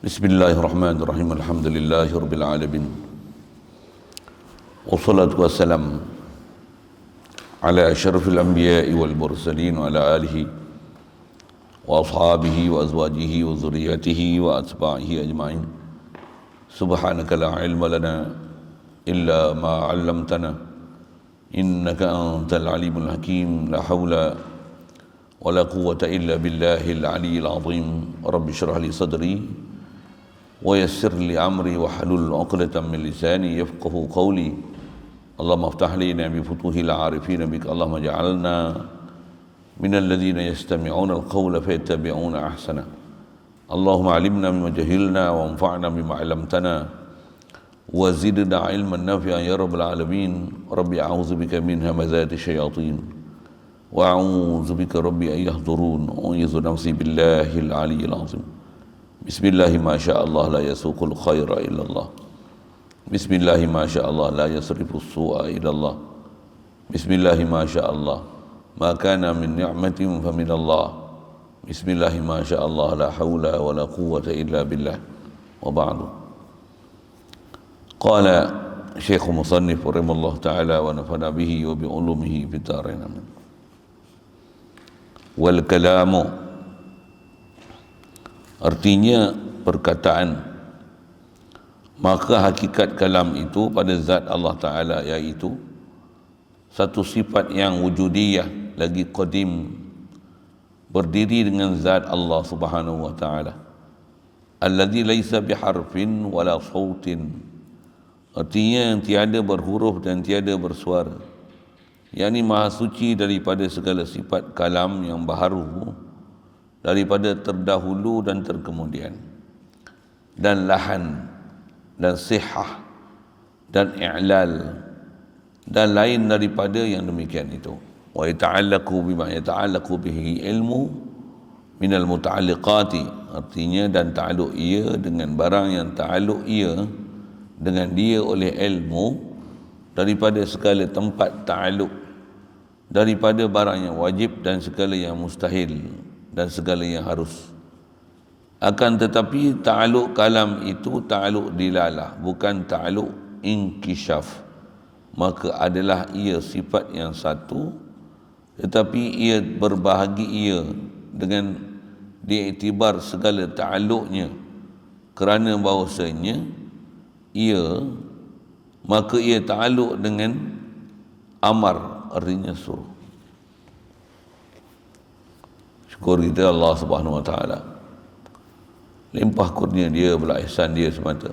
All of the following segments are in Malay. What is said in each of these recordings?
Bismillahirrahmanirrahim. Alhamdulillahirabbil alamin. Wassalatu wassalam ala asyrafil anbiya'i wal mursalin wa ala alihi wa ashabihi wa azwajihi wa dzurriyyatihi wa atba'ihi ajma'in. Subhanaka la ilma lana illa ma 'allamtana innaka antal alimul hakim. La haula wa la quwwata illa billahil aliyyil azim. Rabbi shrah li sadri wa yassir li amri wa halul 'uqdatam min lisani yafqahu qawli. Allahumma iftah lana bi futuhil 'arifin bik. Allahumma ja'alna minal ladzina yastami'una al-qawla fayattabi'una ahsana. Allahumma 'allimna mimma jahilna wa anfa'na bima 'allamtana wa zidna 'ilman nafi'an ya rabbal alamin. Rabbi a'udzu bika min hamazati syayatin wa a'udzu bika rabbi an yahdurun. A'udzu nafsi billahil 'aliyyil 'azim. Bismillahi ma sya'allah la yasuqul khaira illallah. Bismillahi ma sya'allah la yasrifus su'a illallah. Bismillahi ma sya'allah ma kana min ni'matin fa minallah. Bismillahi ma sya'allah la haula wa la quwwata illa billah. Wa ba'du. Qala Syekh Musannif rahimallahu ta'ala wa nafa'ana bihi wa bi ulumihi fid dharain. Amin. Wal kalamu, artinya perkataan, maka hakikat kalam itu pada zat Allah Ta'ala, iaitu satu sifat yang wujudiyah lagi qadim, berdiri dengan zat Allah Subhanahu wa Ta'ala, alladzi laisa biharfin wala sautin, artinya yang tiada berhuruf dan tiada bersuara, yakni maha suci daripada segala sifat kalam yang baharu, daripada terdahulu dan terkemudian, dan lahan dan sihah dan i'lal dan lain daripada yang demikian itu. Wa yata'allaqu bima yata'allaqu bihi ilmu minal muta'alliqati, artinya dan ta'alluq ia dengan barang yang ta'alluq ia dengan dia oleh ilmu, daripada segala tempat ta'alluq, daripada barang yang wajib dan segala yang mustahil dan segala yang harus. Akan tetapi ta'aluk kalam itu ta'aluk dilalah, bukan ta'aluk inkishaf. Maka adalah ia sifat yang satu, tetapi ia berbahagi ia dengan diiktibar segala ta'aluknya, kerana bahawasanya ia, maka ia ta'aluk dengan amar, artinya suruh. Syukur kita Allah Subhanahu wa Ta'ala, limpah kurnia dia, belas ihsan dia semata,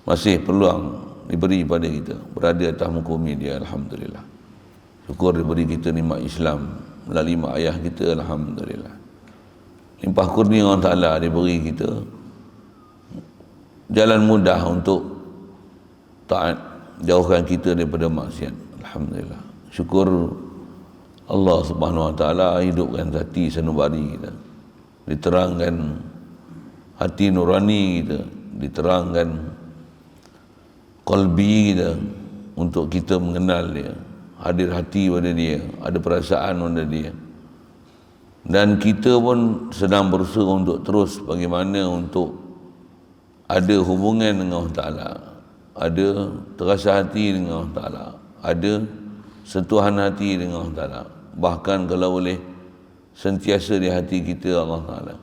masih peluang diberi pada kita berada atas muka bumi dia. Alhamdulillah. Syukur diberi kita nikmat Islam melalui mak ayah kita. Alhamdulillah. Limpah kurnia Allah Ta'ala diberi kita jalan mudah untuk taat, jauhkan kita daripada maksiat. Alhamdulillah. Syukur Allah Subhanahu wa Ta'ala hidupkan hati sanubari kita, diterangkan hati nurani kita, diterangkan qalbi kita untuk kita mengenal dia, hadir hati pada dia, ada perasaan pada dia. Dan kita pun sedang berusaha untuk terus bagaimana untuk ada hubungan dengan Allah Ta'ala, ada terasa hati dengan Allah Ta'ala, ada sentuhan hati dengan Allah Ta'ala, bahkan kalau boleh sentiasa di hati kita Allah Ta'ala.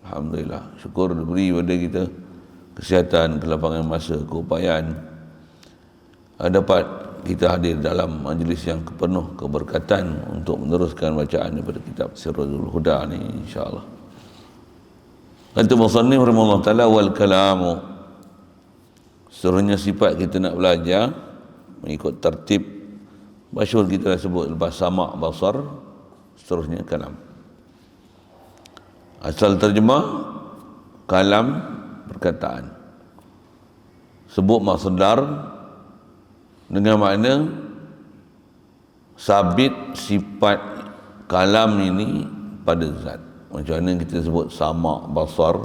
Alhamdulillah. Syukur diberi pada kita kesihatan, kelapangan masa, keupayaan, dapat kita hadir dalam majlis yang penuh keberkatan untuk meneruskan bacaan daripada kitab Sirrul Huda ni, insya-Allah. Kata musannif rahimahullah ta'ala, wal kalamu, seterusnya sifat kita nak belajar mengikut tertib masyhur kita dah sebut, lepas sama' basar, seterusnya kalam. Asal terjemah kalam, perkataan. Sebut masdar dengan makna sabit sifat kalam ini pada zat. Macam mana kita sebut sama' basar,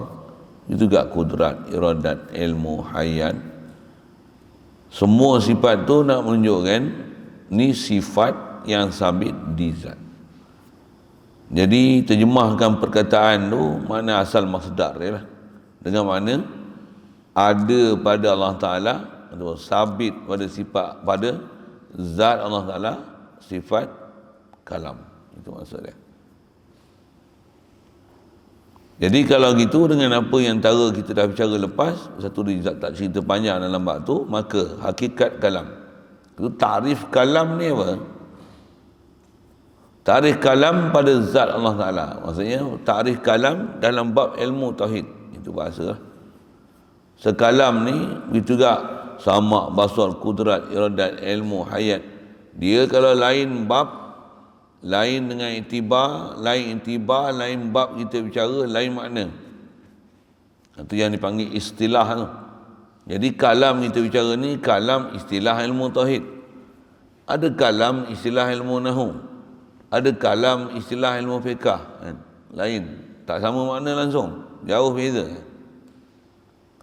itu juga kudrat, iradat, ilmu, hayat. Semua sifat tu nak menunjukkan ni sifat yang sabit di zat. Jadi terjemahkan perkataan tu mana asal masdar dia lah. dengan makna ada pada Allah Ta'ala atau sabit pada sifat, pada zat Allah Ta'ala, sifat kalam. Itu maksudnya. Jadi kalau gitu, dengan apa yang antara kita dah bicara lepas, satu Rizal tak cerita panjang dalam bab tu, maka hakikat kalam itu, tarif kalam ni apa? Tarif kalam pada zat Allah Ta'ala, maksudnya tarif kalam dalam bab ilmu tauhid, itu bahasa. Sekalam ni begitu juga, sama, basar, kudrat, iradat, ilmu, hayat. Dia kalau lain bab, lain dengan itibar, lain bab kita bicara, lain makna. Itu yang dipanggil istilah tu. Jadi kalam kita bicara ni, kalam istilah ilmu tauhid. Ada kalam istilah ilmu nahu. Ada kalam istilah ilmu fiqh. Kan? Lain. Tak sama makna langsung. Jauh beza.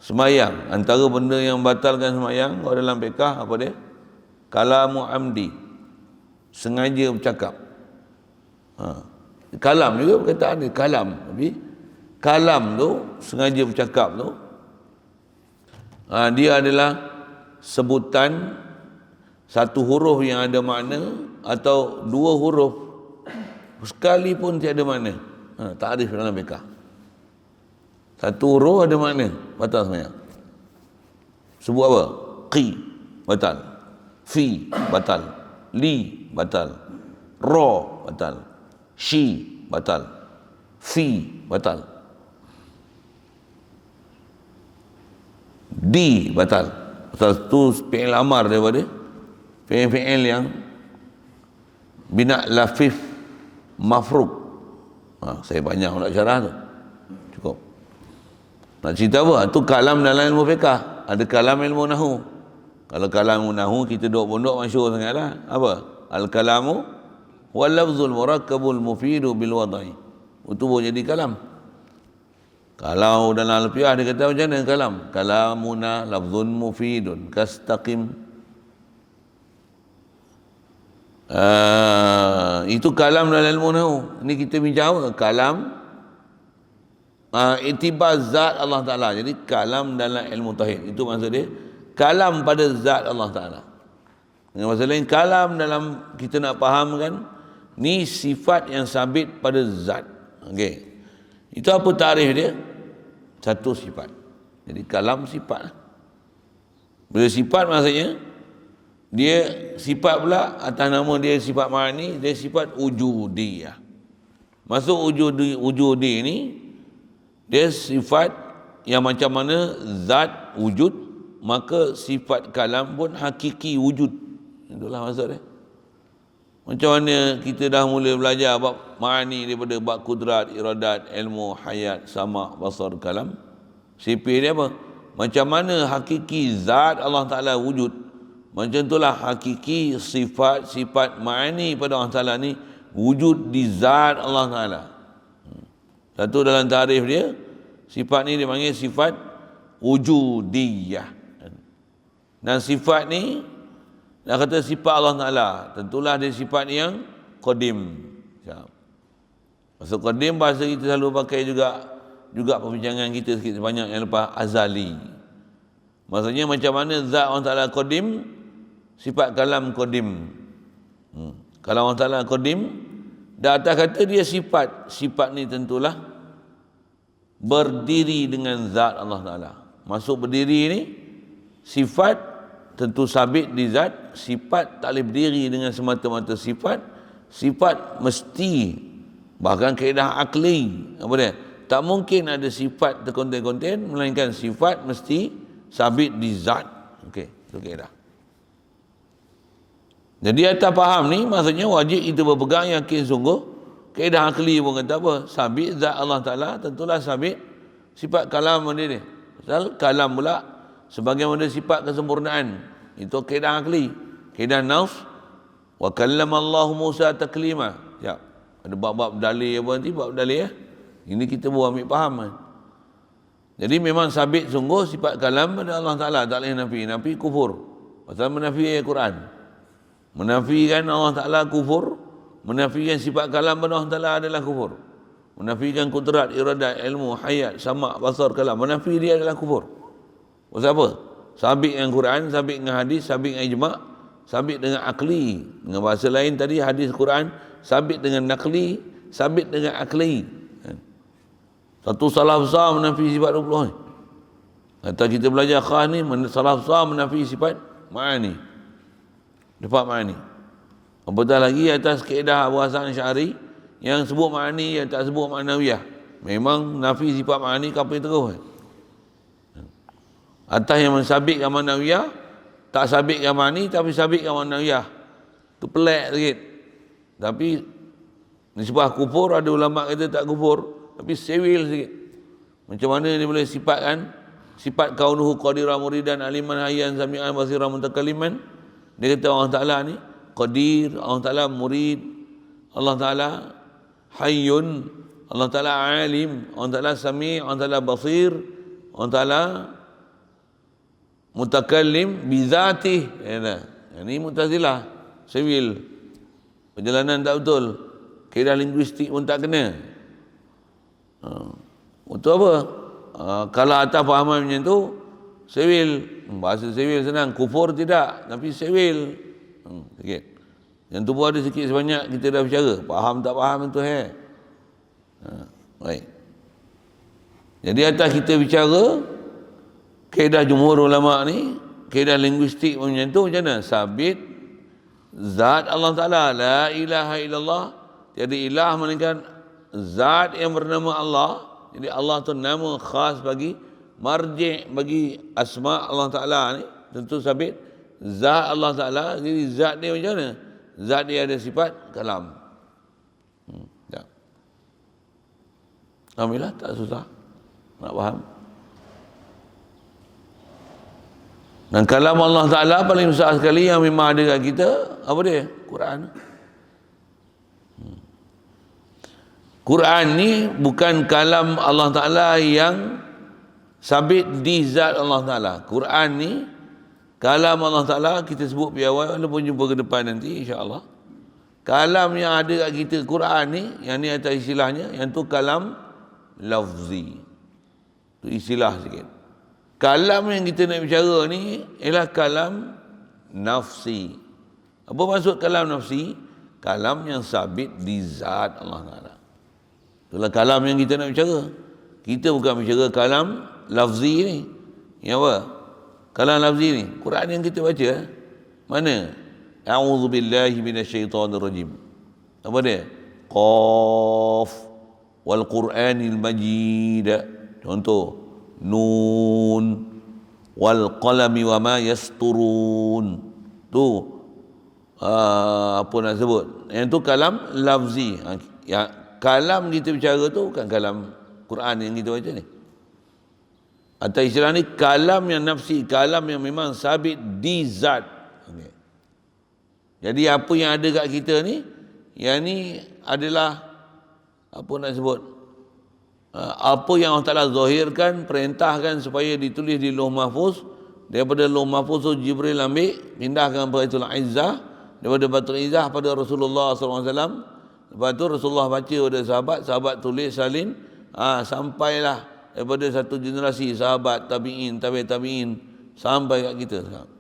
Semayang. Antara benda yang batalkan semayang, kalau dalam fiqh, apa dia? Kalamu amdi. Sengaja bercakap. Kalam juga perkataan dia, kalam. Tapi kalam tu, sengaja bercakap tu, dia adalah sebutan satu huruf yang ada makna atau dua huruf sekalipun tiada makna. Takrif dalam fiqh. Satu huruf ada makna, batal semayang. Sebut apa? Qi, batal. Fi, batal. Li, batal. Ra, batal. Shi, batal. Fi, batal. Di, batal. Batal tu fi'il amar daripada fi'il yang bina lafif mafruk. Saya banyak nak syarah tu. Cukup. Nak cerita apa? Tu kalam dalam ilmu fiqh. Ada kalam ilmu nahu. Kalau kalam ilmu nahu, kita duk pondok masyhur sangatlah. Apa? Al-kalamu wal lafzul murakkabul mufidu bil wadai. Itu boleh jadi kalam. Kalau dalam alfiah dia kata macam mana kalam? Kalamuna lafzun mufidun kastaqim. Itu kalam dalam ilmu nahu. Ini kita bincang kalam itibar zat Allah Ta'ala. Jadi kalam dalam ilmu tauhid. Itu maksud dia. Kalam pada zat Allah Ta'ala. Dengan maksud lain, kalam dalam kita nak fahamkan, ni sifat yang sabit pada zat. Okey. Itu apa tarikh dia? Satu sifat. Jadi kalam sifat. Bila sifat maksudnya, dia sifat pula, atas nama dia sifat ma'ani, dia sifat wujudiyah. Masuk wujudi ni, dia sifat yang macam mana zat wujud, maka sifat kalam pun hakiki wujud. Itulah maksud dia. Macam mana kita dah mula belajar bab ma'ani daripada bab kudrat, iradat, ilmu, hayat, sama, basar, kalam. Sipir dia apa? Macam mana hakiki zat Allah Ta'ala wujud, macam itulah hakiki sifat ma'ani pada Allah Ta'ala ni wujud di zat Allah Ta'ala. Satu dalam tarikh dia, sifat ni dipanggil sifat wujudiyah. Dan sifat ni, nak kata sifat Allah Ta'ala, tentulah dia sifat yang qadim. Maksud qadim, bahasa kita selalu pakai juga perbincangan kita sikit sebanyak yang lepas, azali. Maksudnya macam mana zat Allah Ta'ala qadim, sifat kalam qadim. Kalau Allah Ta'ala qadim, dah atas kata dia sifat ni tentulah berdiri dengan zat Allah Ta'ala. Masuk berdiri ni, sifat tentu sabit di zat, sifat tak boleh berdiri dengan semata-mata sifat mesti, bahkan kaedah akli, apa dia? Tak mungkin ada sifat terkonten-konten, melainkan sifat mesti sabit di zat. Okey, itu kaedah. Jadi atas faham ni, maksudnya wajib kita berpegang yakin sungguh. Kaedah akli pun kata apa? Sabit zat Allah Ta'ala, tentulah sabit sifat kalam dia ni. Pasal kalam pula sebagaimana sifat kesempurnaan. Itu kaedah akli. Kaedah naus. Wa kallama Allah Musa taklima. Ya. Ada bab-bab dalil apa nanti, bab dalil ya. Ini kita buat ambil faham kan. Jadi memang sabit sungguh sifat kalam pada Allah Ta'ala. Tak boleh nafi. Nafi kufur. Pasal menafi ayat Quran. Menafikan Allah Ta'ala kufur. Menafikan sifat kalam pada Allah Ta'ala adalah kufur. menafikan kudrat, iradat, ilmu, hayat, sama', basar, kalam, menafi dia adalah kufur. Pasal apa? Sabit dengan Quran, sabit dengan hadis, sabit dengan ijma', sabit dengan akli. Dengan bahasa lain tadi hadis Quran, sabit dengan nakli, sabit dengan akli. Satu salah besar menafi sifat 20 ni. Kata kita belajar khas ni, salah besar menafi sifat ma'ani. Dapat ma'ani. Apatah lagi atas kaedah bahasa Syari yang sebut ma'ani, yang tak sebut ma'nawiyah. Memang nafi sifat ma'ani kapal terus. Atas yang mensabitkan ma'nawiyah, tak sabitkan ma'ani tapi sabitkan ma'nawiyah. Itu pelik sikit. Tapi nisbah kufur, ada ulama kata tak kufur, tapi sewil sikit. Macam mana dia boleh sifatkan sifat kaunuhu qadira muridan aliman hayyan sami'an basira mutakaliman. Dia kata Allah Ta'ala ni qadir, Allah Ta'ala murid, Allah Ta'ala hayyun, Allah Ta'ala alim, Allah Ta'ala sami', Allah Ta'ala basir, Allah Ta'ala mutakallim bizatih. Yang ni Mu'tazilah, sewil, perjalanan tak betul, kaedah linguistik pun tak kena. Untuk apa? Kalau atas fahaman macam tu, sewil, bahasa sewil senang, kufur tidak, tapi sewil sikit. Yang tu pun ada sikit sebanyak kita dah bicara, faham tak faham itu baik. Jadi atas kita bicara kaedah jumhur ulama ni, kaedah linguistik pun macam tu, macam mana? Sabit zat Allah Ta'ala, la ilaha illallah, tiada ilah melainkan zat yang bernama Allah. Jadi Allah tu nama khas bagi marji' bagi asma Allah Ta'ala ni, tentu sabit zat Allah Ta'ala. Jadi zat dia macam mana? Zat dia ada sifat kalam. Ya. Alhamdulillah, tak susah nak faham. Dan kalam Allah Ta'ala paling besar sekali yang memang ada kat kita, apa dia? Quran. Quran ni bukan kalam Allah Ta'ala yang sabit di zat Allah Ta'ala. Quran ni kalam Allah Ta'ala, kita sebut pi awal, walaupun jumpa ke depan nanti insya-Allah. Kalam yang ada kat kita Quran ni, yang ni atas istilahnya, yang tu kalam lafzi. Tu istilah sikit. Kalam yang kita nak bicara ni ialah kalam nafsi. Apa maksud kalam nafsi? Kalam yang sabit di zat Allah Ta'ala. Itulah kalam yang kita nak bicara. Kita bukan bicara kalam lafzi ni. Yang apa? Kalam lafzi ni, Quran yang kita baca, mana? A'udzubillahi minasyaitonirrajim. Apa dia? Qaf wal Qur'anil Majid. Contoh, Nun wal qalami wa ma yasturun. Tu apa nak sebut? Yang tu kalam lafzi. Yang kalam kita bicara tu bukan kalam Quran yang kita baca ni. Atau istilah ni kalam yang nafsi, kalam yang memang sabit di zat. Okay. Jadi apa yang ada kat kita ni, yang ni adalah apa nak sebut? Apa yang Allah Ta'ala zahirkan, perintahkan supaya ditulis di Lauh Mahfuz. Daripada Lauh Mahfuz tu Jibril ambil, pindahkan Baitul Izzah, daripada Baitul Izzah pada Rasulullah SAW. Lepas tu Rasulullah baca pada sahabat, sahabat tulis salin, sampailah daripada satu generasi sahabat, tabi'in, tabi'in sampai kat kita sekarang.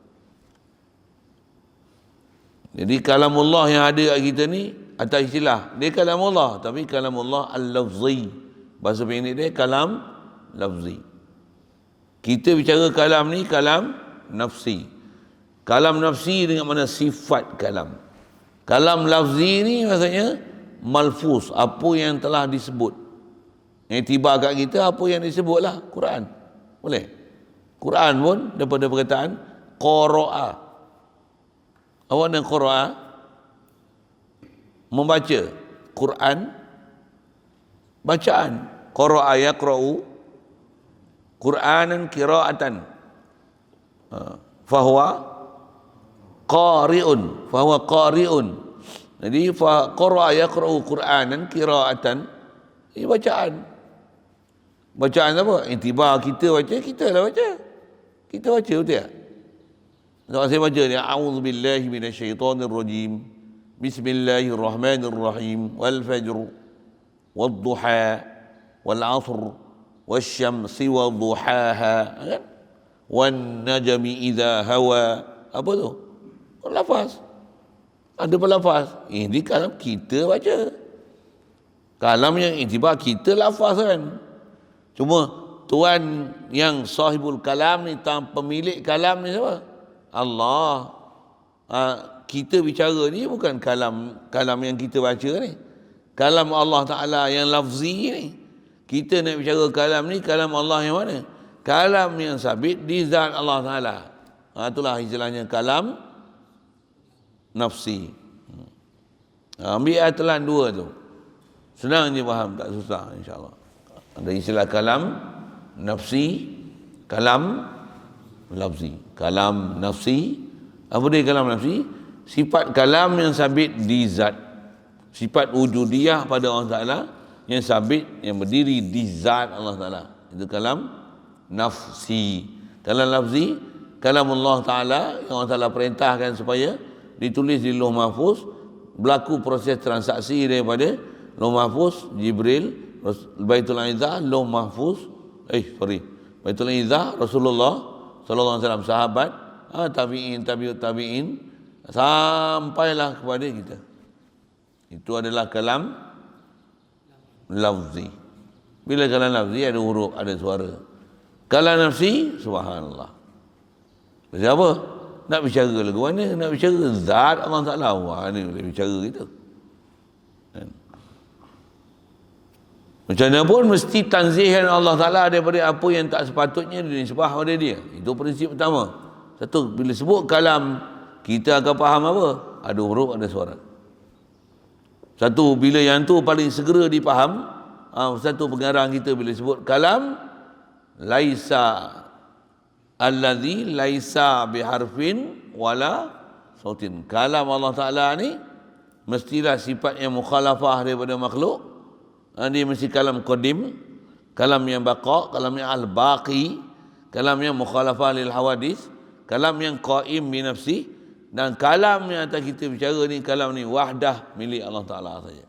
Jadi kalamullah yang ada kat kita ni atas istilah dia kalamullah, tapi kalamullah al-lafzi, bahasa pendek dia kalam lafzi. Kita bicara kalam ni kalam nafsi. Kalam nafsi dengan mana sifat kalam. Kalam lafzi ni maksudnya malfuz, apa yang telah disebut. Yang tiba kat kita apa yang disebutlah Quran. Boleh. Quran pun daripada perkataan qara'a. Awak dan qara'a membaca. Quran bacaan. Qara'a yaqra'u Qur'anan qira'atan. Fahuwa qari'un. Fahuwa qari'un. Jadi fa qara'a yaqra'u Qur'anan qira'atan. Ini bacaan. Bacaan apa? Intibar kita baca, kita lah baca. Kita baca betul tak? Kalau saya baca ni, a'udzubillahi minasyaitonirrajim. Bismillahirrahmanirrahim. Wal fajr. wadduha wal 'asr wasyamsi wadduhaha, kan? Wan najmi idza hawa. Apa tu? Lafaz. Ada pelafaz. Ini kalam kita baca. Kalam yang intiba kita lafaz kan. Cuma tuan yang sahibul kalam ni, pemilik kalam ni siapa? Allah. Kita bicara ni bukan kalam yang kita baca ni. Kalam Allah Ta'ala yang lafzi ni. Kita nak bicara kalam ni, kalam Allah yang mana? Kalam yang sabit di zat Allah Ta'ala. Itulah istilahnya kalam nafsi. Ambil telan dua tu. Senang je faham, tak susah insyaAllah. Ada istilah kalam nafsi, kalam lafzi. Kalam nafsi, apa dia kalam nafsi? Sifat kalam yang sabit di zat. Sifat wujudiyah pada Allah Ta'ala yang sabit, yang berdiri di zat Allah Ta'ala. Itu kalam nafsi. Kalam lafzi, kalam Allah Ta'ala yang Allah Ta'ala perintahkan supaya ditulis di Lauh Mahfuz, berlaku proses transaksi daripada Lauh Mahfuz, Jibril, Baitul Izzah, Lauh Mahfuz, Baitul Izzah, Rasulullah sallallahu alaihi wasallam, sahabat, tabi'in, tabi'ut tabi'in, sampailah kepada kita. Itu adalah kalam lafzi. Bila kalam lafzi ada huruf, ada suara. Kalam nafsi, subhanallah. Siapa? Nak bicara lagu mana? Nak bicara zat Allah Ta'ala. Wah, ni boleh bicara kita. Macam mana pun mesti tanzihan Allah Ta'ala daripada apa yang tak sepatutnya disebah pada dia. Itu prinsip pertama. Satu, bila sebut kalam, kita akan faham apa? Ada huruf, ada suara. Satu, bila yang tu paling segera dipaham, satu pengarang kita bila sebut kalam, laisa allazi laisa biharfin wala sautin. Kalam Allah Ta'ala ni mestilah sifat yang mukhalafah daripada makhluk. Dia mesti kalam qadim, kalam yang baqa, kalam yang al-baqi, kalam yang mukhalafah lil hawadis, kalam yang qaim bi nafsi, dan kalam yang atas kita bicara ni, kalam ni wahdah milik Allah Ta'ala saja.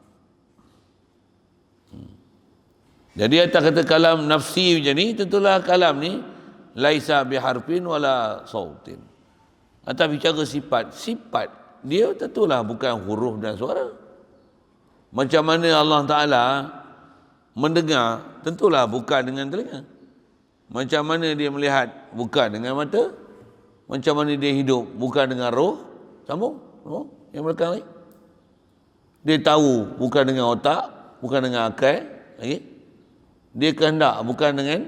Jadi atas kata kalam nafsi macam ni, tentulah kalam ni laisa biharfin wala sautin. Atas bicara sifat dia tentulah bukan huruf dan suara. Macam mana Allah Ta'ala mendengar, tentulah bukan dengan telinga. Macam mana dia melihat, bukan dengan mata. Macam mana dia hidup, bukan dengan roh. Sambung yang belakang ni. Dia tahu, bukan dengan otak, bukan dengan akal. Okay? Dia kehendak, bukan dengan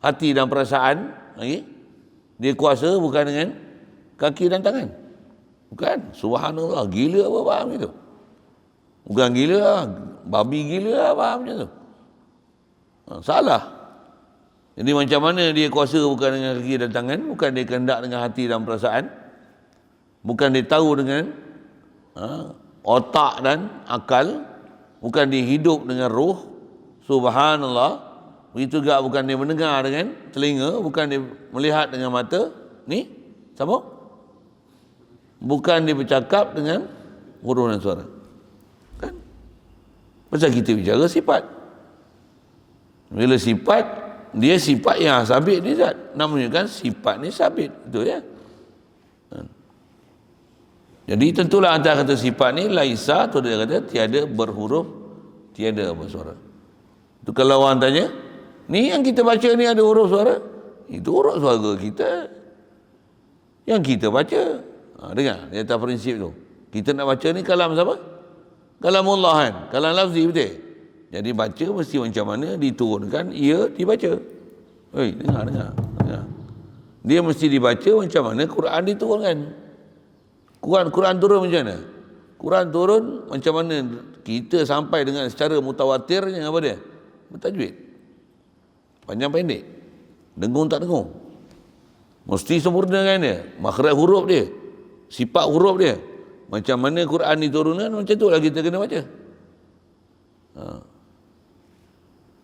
hati dan perasaan. Okay? Dia kuasa, bukan dengan kaki dan tangan. Bukan. Subhanallah, gila apa faham itu? Bukan gila lah, babi gila lah faham macam tu. Salah. Jadi macam mana dia kuasa bukan dengan kaki dan tangan, bukan dia kehendak dengan hati dan perasaan, bukan dia tahu dengan otak dan akal, bukan dia hidup dengan roh. Subhanallah. Begitu juga bukan dia mendengar dengan telinga, bukan dia melihat dengan mata. Ni, sama? Bukan dia bercakap dengan huruf dan suara. Kan? Pasal kita bicara sifat. Bila sifat, dia sifat yang sabit ni zat. Nak menunjukkan sifat ni sabit. Itu ya. Jadi tentulah antara kata sifat ni laisa, tu dia kata tiada berhuruf, tiada bersuara. Itu kalau orang tanya, ni yang kita baca ni ada huruf suara? Itu huruf suara kita yang kita baca. Dengar, dia atas prinsip tu. Kita nak baca ni kalam siapa? Kalam Allah kan? Kalam lafzi betul? Jadi baca mesti macam mana diturunkan, ia dibaca. Dengar. Dia mesti dibaca macam mana Quran diturunkan. Quran turun macam mana? Quran turun macam mana kita sampai dengan secara mutawatirnya apa dia? Bertajwid. Panjang pendek. Dengung tak dengung. Mesti sempurna kan dia. Makhraj huruf dia. Sifat huruf dia. Macam mana Quran diturunkan, macam tu lah kita kena baca.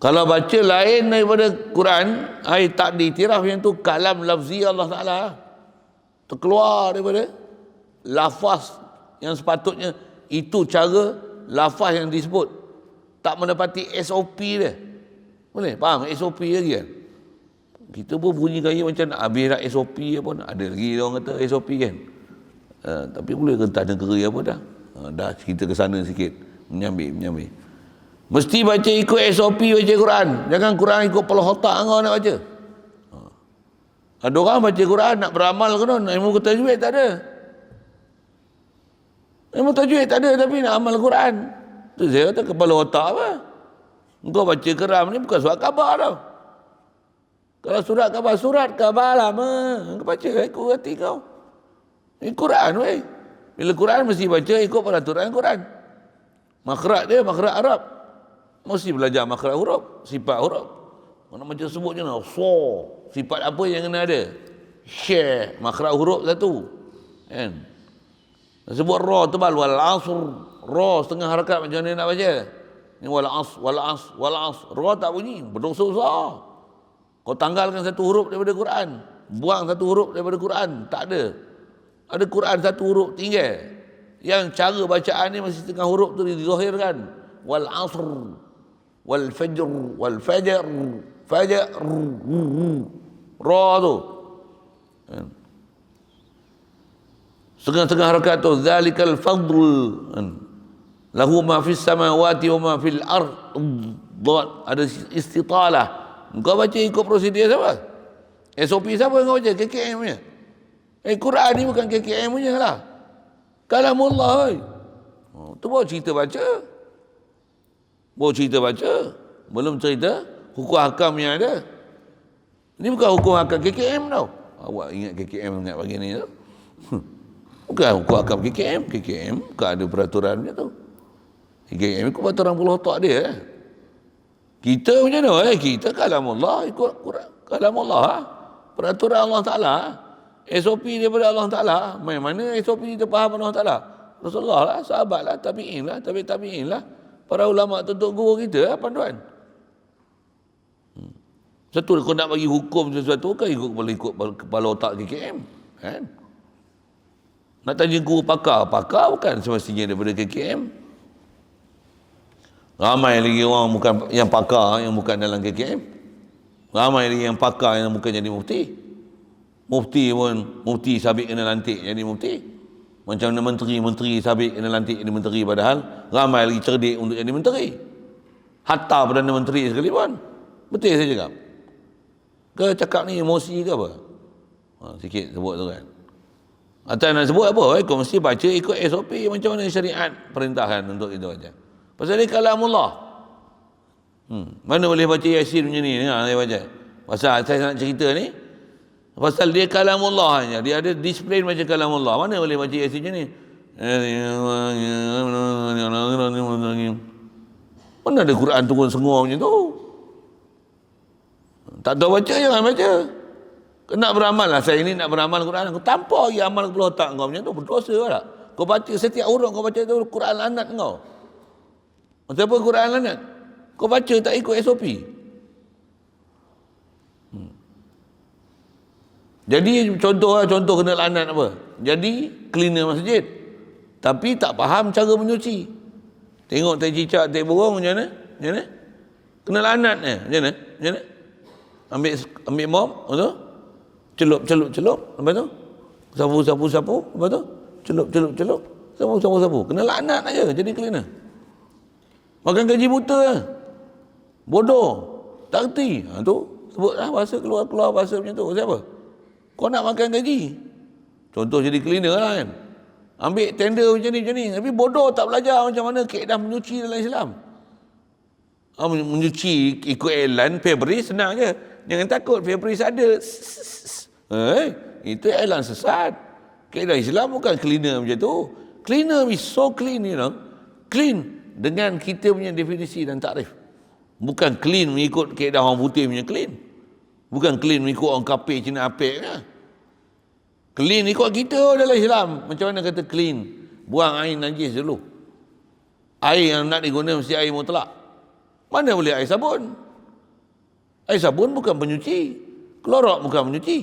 Kalau baca lain daripada Quran, tak diiktiraf yang tu kalam lafzi Allah Ta'ala. Terkeluar daripada lafaz yang sepatutnya, itu cara lafaz yang disebut. tak menepati SOP dia. Boleh? Faham SOP lagi kan? Kita pun bunyi gaya macam nak habis dah SOP apa, ada lagi orang kata SOP kan. Tapi boleh rentas negeri apa dah. Dah cerita ke sana sikit, menyambil. Mesti baca ikut SOP baca Quran. Jangan Quran ikut kepala otak kau nak baca. Ada orang baca Quran nak beramal ke non, ilmu tajwid tak ada. Ilmu tajwid tak ada tapi nak amal Quran. Tu saya kata kepala otak apa? Engkau baca keram ni bukan surat khabar tau. Kalau surat khabar lama. Engkau baca ikut hati kau. Ini Quran weh. Bila Quran mesti baca ikut peraturan Quran. Makhraj dia makhraj Arab. Mesti belajar makhraj huruf, sifat huruf. Mana macam sebut je nak so. Sifat apa yang kena ada? Syekh, makhraj huruf satu. Kan? Sebut ra tebal wal asr, ra setengah harakat macam mana nak baca? Ni wal as, ra tak bunyi, berdosa besar. Kau tanggalkan satu huruf daripada Quran, buang satu huruf daripada Quran, tak ada. Ada Quran satu huruf tinggal. Yang cara bacaan ni mesti setengah huruf tu dizahirkan. Wal asr, wal fajr, ra tu. Setengah-setengah harakat tu zalikal fadl lahu ma fis samawati wa ma fil ard. Ada istitalah. Kau baca ikut prosedur siapa? SOP siapa kau baca? KKM punya. Quran ni bukan KKM punya lah. Kalamullah. Tu baru cerita baca. Belum cerita hukum hakam yang ada. Ini bukan hukum hakam KKM tau. Awak ingat KKM ingat bagi ni tu. Bukan hukum hakam KKM. KKM bukan ada peraturan macam tu. KKM ikut peraturan puluh otak dia. Kita macam mana? Kita kalamullah ikut Quran. Kalamullah. Peraturan Allah Ta'ala. SOP daripada Allah Ta'ala. Mana SOP kita faham Allah Ta'ala? Rasulullah lah, sahabat lah, tabi'in lah, tabi'in lah. Para ulama tuntut guru kita lah, panduan. Satu, kau nak bagi hukum sesuatu, kan boleh ikut kepala otak KKM. Kan? Nak tanya guru pakar bukan semestinya daripada KKM. Ramai lagi orang bukan yang pakar yang bukan dalam KKM. Ramai lagi yang pakar yang bukan jadi mufti. Mufti sabit kena lantik jadi mufti. Macam mana menteri sabit kena lantik jadi menteri, padahal ramai lagi cerdik untuk jadi menteri. Hatta Perdana Menteri sekalipun. Betul saya cakap? Ke cakap ni emosi ke apa? Sikit sebut tu kan. Atau nak sebut apa? Kau mesti baca ikut SOP macam mana syariat perintahkan untuk itu aja. Pasal dia kalamullah. Mana boleh baca Yasin macam ni? Saya baca. Pasal saya nak cerita ni. Pasal dia kalamullah hanya. Dia ada display macam kalamullah. Mana boleh baca Yasin macam ni? Mana ada Quran turun semua macam tu? Tak tahu baca, jangan baca. Nak beramal lah. Saya ni nak beramal Quran. Kau tanpa lagi amal kepala otak kau macam tu. Berdosa tak? Kau baca setiap huruf kau baca tu Quran lanat kau. Macam apa Quran lanat? Kau baca tak ikut SOP. Jadi contoh kena lanat apa? Jadi cleaner masjid. Tapi tak faham cara menyuci. Tengok tai cicak, tai burung macam mana? Macam mana? Kena lanat ni. Macam mana? Ambil mop, betul? Celup. Lepas tu? Sapu. Lepas tu? Celup. Sapu. Kena lanat aja jadi cleaner. Makan gaji buta lah. Bodoh. Tak erti. Tu sebutlah bahasa keluar bahasa macam tu. Siapa? Kau nak makan gaji. Contoh jadi cleaner lah kan. Ambil tender macam ni. Tapi bodoh tak belajar macam mana kaedah menyuci dalam Islam. Menyuci ikut elan Febris senang je. Jangan takut Febris ada. Itu elan sesat. Kaedah Islam bukan cleaner macam tu. Cleaner is so clean, you know. Clean dengan kita punya definisi dan takrif. Bukan clean mengikut kaedah orang putih punya clean. Bukan clean mengikut orang kafir Cina apek kan. Clean ikut kita dalam Islam. Macam mana kata clean? Buang air najis dulu. Air yang nak diguna mesti air mutlak. Mana boleh air sabun? Air sabun bukan penyuci. Klorok bukan penyuci.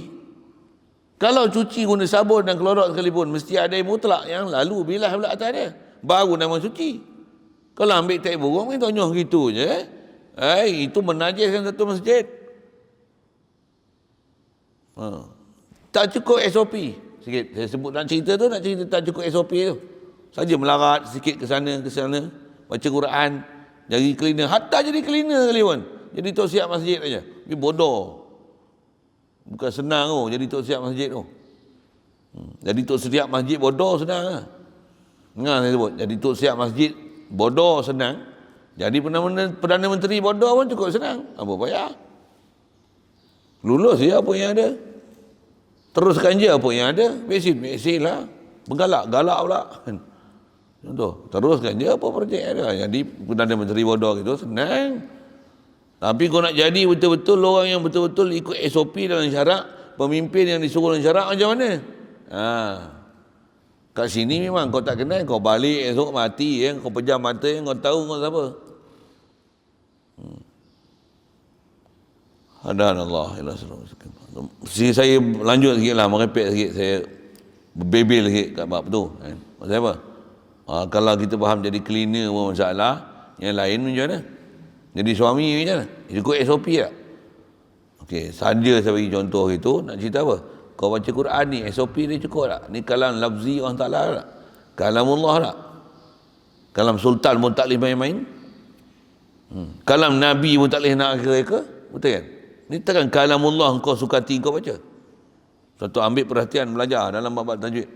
Kalau cuci guna sabun dan klorok sekalipun, mesti ada air mutlak yang lalu bilah pula atas dia. Baru nama suci. Kalau ambil tai burung, ni tonyoh gitu je. Itu menajiskan satu masjid. Tak cukup SOP. Sikit, saya sebut nak cerita tu, nak cerita tak cukup SOP tu. Saja melarat sikit ke sana, baca Quran, jadi cleaner. Hatta jadi cleaner kali pun. Jadi tok siap masjid aja. Ini bodoh. Bukan senang tu, jadi tok siap masjid tu. Jadi tok siap masjid bodoh senang lah. Dengar saya sebut, jadi tok siap masjid bodoh senang. Jadi Perdana Menteri bodoh pun cukup senang. Apa payah? Lulus je apa yang ada. Teruskan je apa yang ada. Vaksin lah. Bergalak-galak pula. Contoh, teruskan je apa projek ada. Jadi Perdana Menteri bodoh gitu senang. Tapi kau nak jadi betul-betul orang yang betul-betul ikut SOP dalam syarak, pemimpin yang disuruh dalam syarak macam mana? Kat sini memang kau tak kenal, kau balik esok mati kau pejam mata kau tahu kau siapa. Hadanallah ila sallallahu alaihi wasallam. Saya lanjut sikitlah, merepek sikit, saya berbebel sikit kat bab tu. Maksud apa? Kalau kita faham jadi cleaner pun masalah, yang lain macam mana? Jadi suami macam mana? Ikut SOP tak? Okey, saja saya bagi contoh itu, nak cerita apa? Kau baca Quran ni, SOP dia cukup tak? Ni kalam lafzi Allah Ta'ala tak? Kalamullah tak? Kalam Sultan pun tak boleh main-main? Kalam Nabi pun tak boleh nak reka? Betul kan? Ni takkan kalamullah kau suka hati kau baca? Satu ambil perhatian belajar dalam bab tajwid.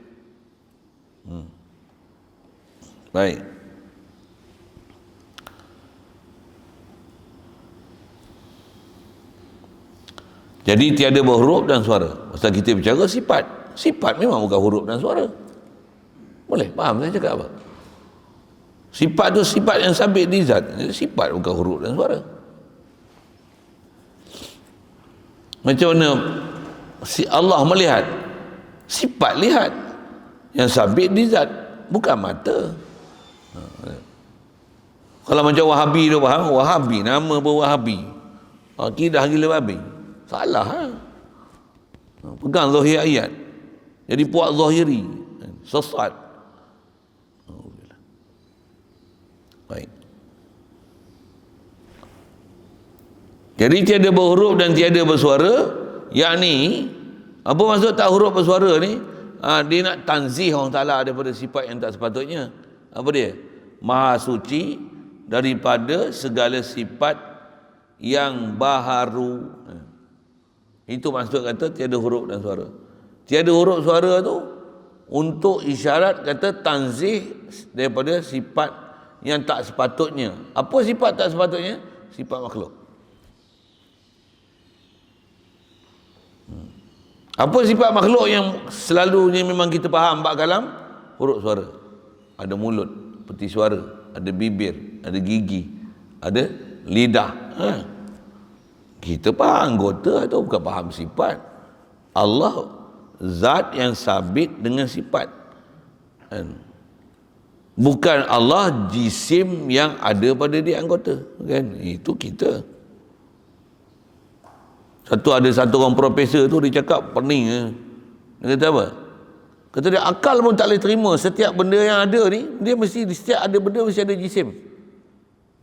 Baik. Jadi tiada berhuruf dan suara. Pasal kita bicara sifat. Sifat memang bukan huruf dan suara. Boleh faham saya cakap apa? Sifat tu sifat yang sabit di zat. Sifat bukan huruf dan suara. Macam mana si Allah melihat? Sifat lihat. Yang sabit di zat, bukan mata. Kalau macam Wahabi tu faham? Wahabi, nama pun Wahabi. Akidah gila babi. Salah. Pegang zahir ayat. Jadi puak zahiri. Sesat. Baik. Jadi tiada berhuruf dan tiada bersuara, yakni apa maksud tak huruf bersuara ni? Dia nak tanzih Allah Ta'ala daripada sifat yang tak sepatutnya. Apa dia? Maha suci daripada segala sifat yang baharu. Itu maksud kata tiada huruf dan suara. Tiada huruf suara tu untuk isyarat kata tanzih daripada sifat yang tak sepatutnya. Apa sifat tak sepatutnya? Sifat makhluk. Apa sifat makhluk yang selalunya memang kita faham bab kalam? Huruf suara. Ada mulut, peti suara, ada bibir, ada gigi, ada lidah. Kita faham anggota atau bukan faham sifat. Allah zat yang sabit dengan sifat. Bukan Allah jisim yang ada pada dia anggota. Kan? Itu kita. Ada satu orang profesor tu dia cakap pening. Dia kata apa? Kata dia akal pun tak boleh terima setiap benda yang ada ni, dia mesti setiap ada benda mesti ada jisim.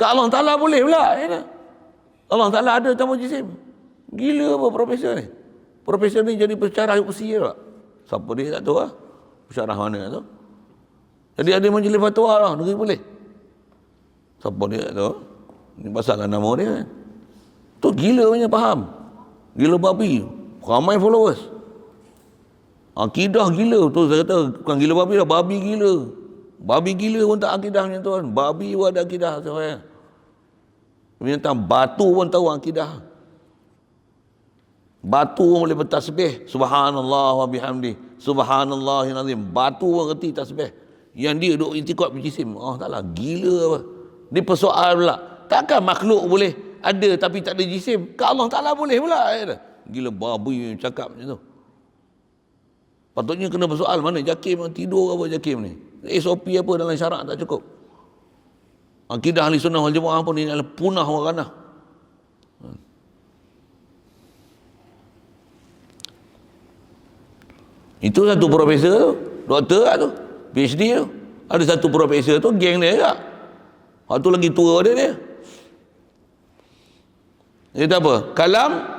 Kat Allah Ta'ala boleh pula. Allah Ta'ala ada tanpa jisim. Gila apa profesor ni? Profesor ni jadi pensyarah usia tak? Siapa dia tak tahu lah. Pensyarah mana tu? Jadi ada majlis fatwa lah, negeri boleh. Siapa dia tak tahu? Ini pasal nama dia kan. Tu gila punya faham. Gila babi, ramai followers. Akidah gila tu saya kata, bukan gila babi dah, babi gila. Babi gila pun tak akidahnya tuan. Babi pun ada akidah saya. Binatang batu pun tahu akidah. Batu pun boleh bertasbih. Subhanallah wa bihamdi. Subhanallahil azim. Batu pun reti tasbih. Yang dia duk intikad berjisim. Taklah gila apa. Dia persoal pula. Takkan makhluk boleh ada tapi tak ada jisim? Ke Allah Ta'ala boleh pula. Gila babi cakap macam tu. Patutnya kena bersoal mana Jakim tidur apa Jakim ni. SOP apa dalam syarak tak cukup. Akidah ahli sunnah wal jamaah pun ini adalah punah waranah. Itu satu profesor tu, doktor lah tu, PhD tu. Ada satu profesor tu, geng dia juga. Waktu lagi tua dia. Dia kata apa?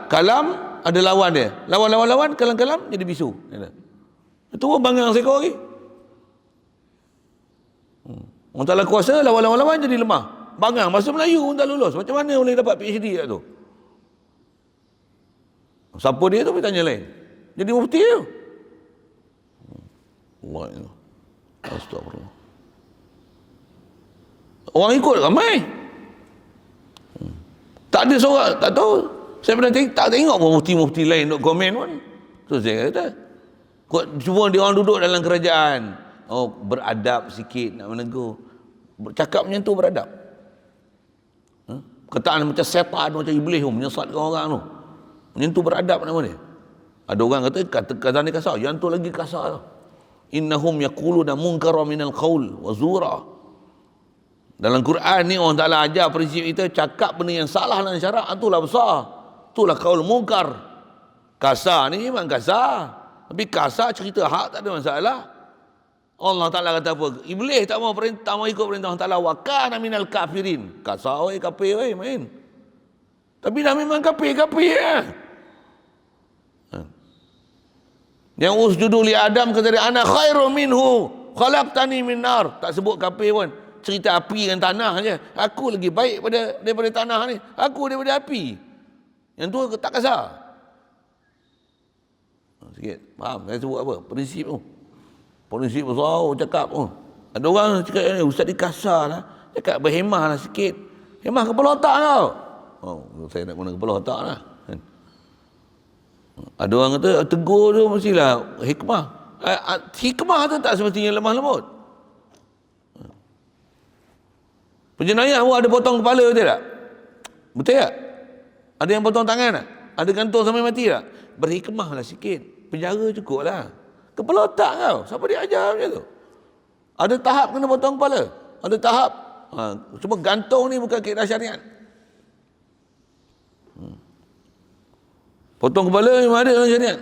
Kalam ada lawan dia. Lawan, kalam jadi bisu. Itu pun bangang seekor lagi. Orang Ta'ala kuasa, lawan jadi lemah. Bangang, bahasa Melayu pun tak lulus. Macam mana boleh dapat PhD kat tu? Siapa dia tu? Bertanya lain. Jadi mufti tu. Allah ya. Astagfirullah. Orang ikut ramai. Tak ada seorang, tak tahu. Saya pernah tak tengok pun mufti-mufti lain duk komen pun. Tu saya kata, cuma dia orang duduk dalam kerajaan. Oh, beradab sikit nak menegur. Cakap macam tu beradab. Perkataan macam setan, macam iblis tu, menyesatkan orang tu. Macam tu beradab nama dia. Ada orang kata ni kasar, yang tu lagi kasar tu. Innahum yaquluna munkara minal qaul wa zura. Dalam Quran ni orang Ta'ala ajar prinsip kita, cakap benda yang salah dalam syarak, itulah besar. Itulah qaul munkar. Kasar ni memang kasar. Tapi kasar cerita hak tak ada masalah. Allah Ta'ala kata apa? Iblis tak mau ikut perintah Allah Ta'ala. Wa kana minal kafirin. Kasar oi, kafir oi, main. Tapi dah memang kafir ya. Yang usjudu li Adam kata dia, ana khairu minhu khalaqtani min nar. Tak sebut kafir pun. Cerita api dengan tanah je. Aku lagi baik daripada tanah ni. Aku daripada api. Yang tu tak kasar. Sikit. Faham? Saya sebut apa? Prinsip tu. Prinsip besar cakap. Ada orang cakap, ustaz ni kasar lah. Cakap berhemah lah sikit. Hemah kepala otak tau. Saya nak guna kepala otak lah. Ada orang kata, tegur tu mestilah hikmah. Hikmah tu tak semestinya lemah lembut. Penjenayah ada potong kepala betul tak? Betul tak? Ada yang potong tangan tak? Ada gantung sampai mati tak? Berhikmahlah sikit. Penjara cukup lah. Kepala otak kau. Siapa dia ajar macam tu? Ada tahap kena potong kepala. Ada tahap. Cuma gantung ni bukan kaedah syariat. Potong kepala memang ada dalam syariat.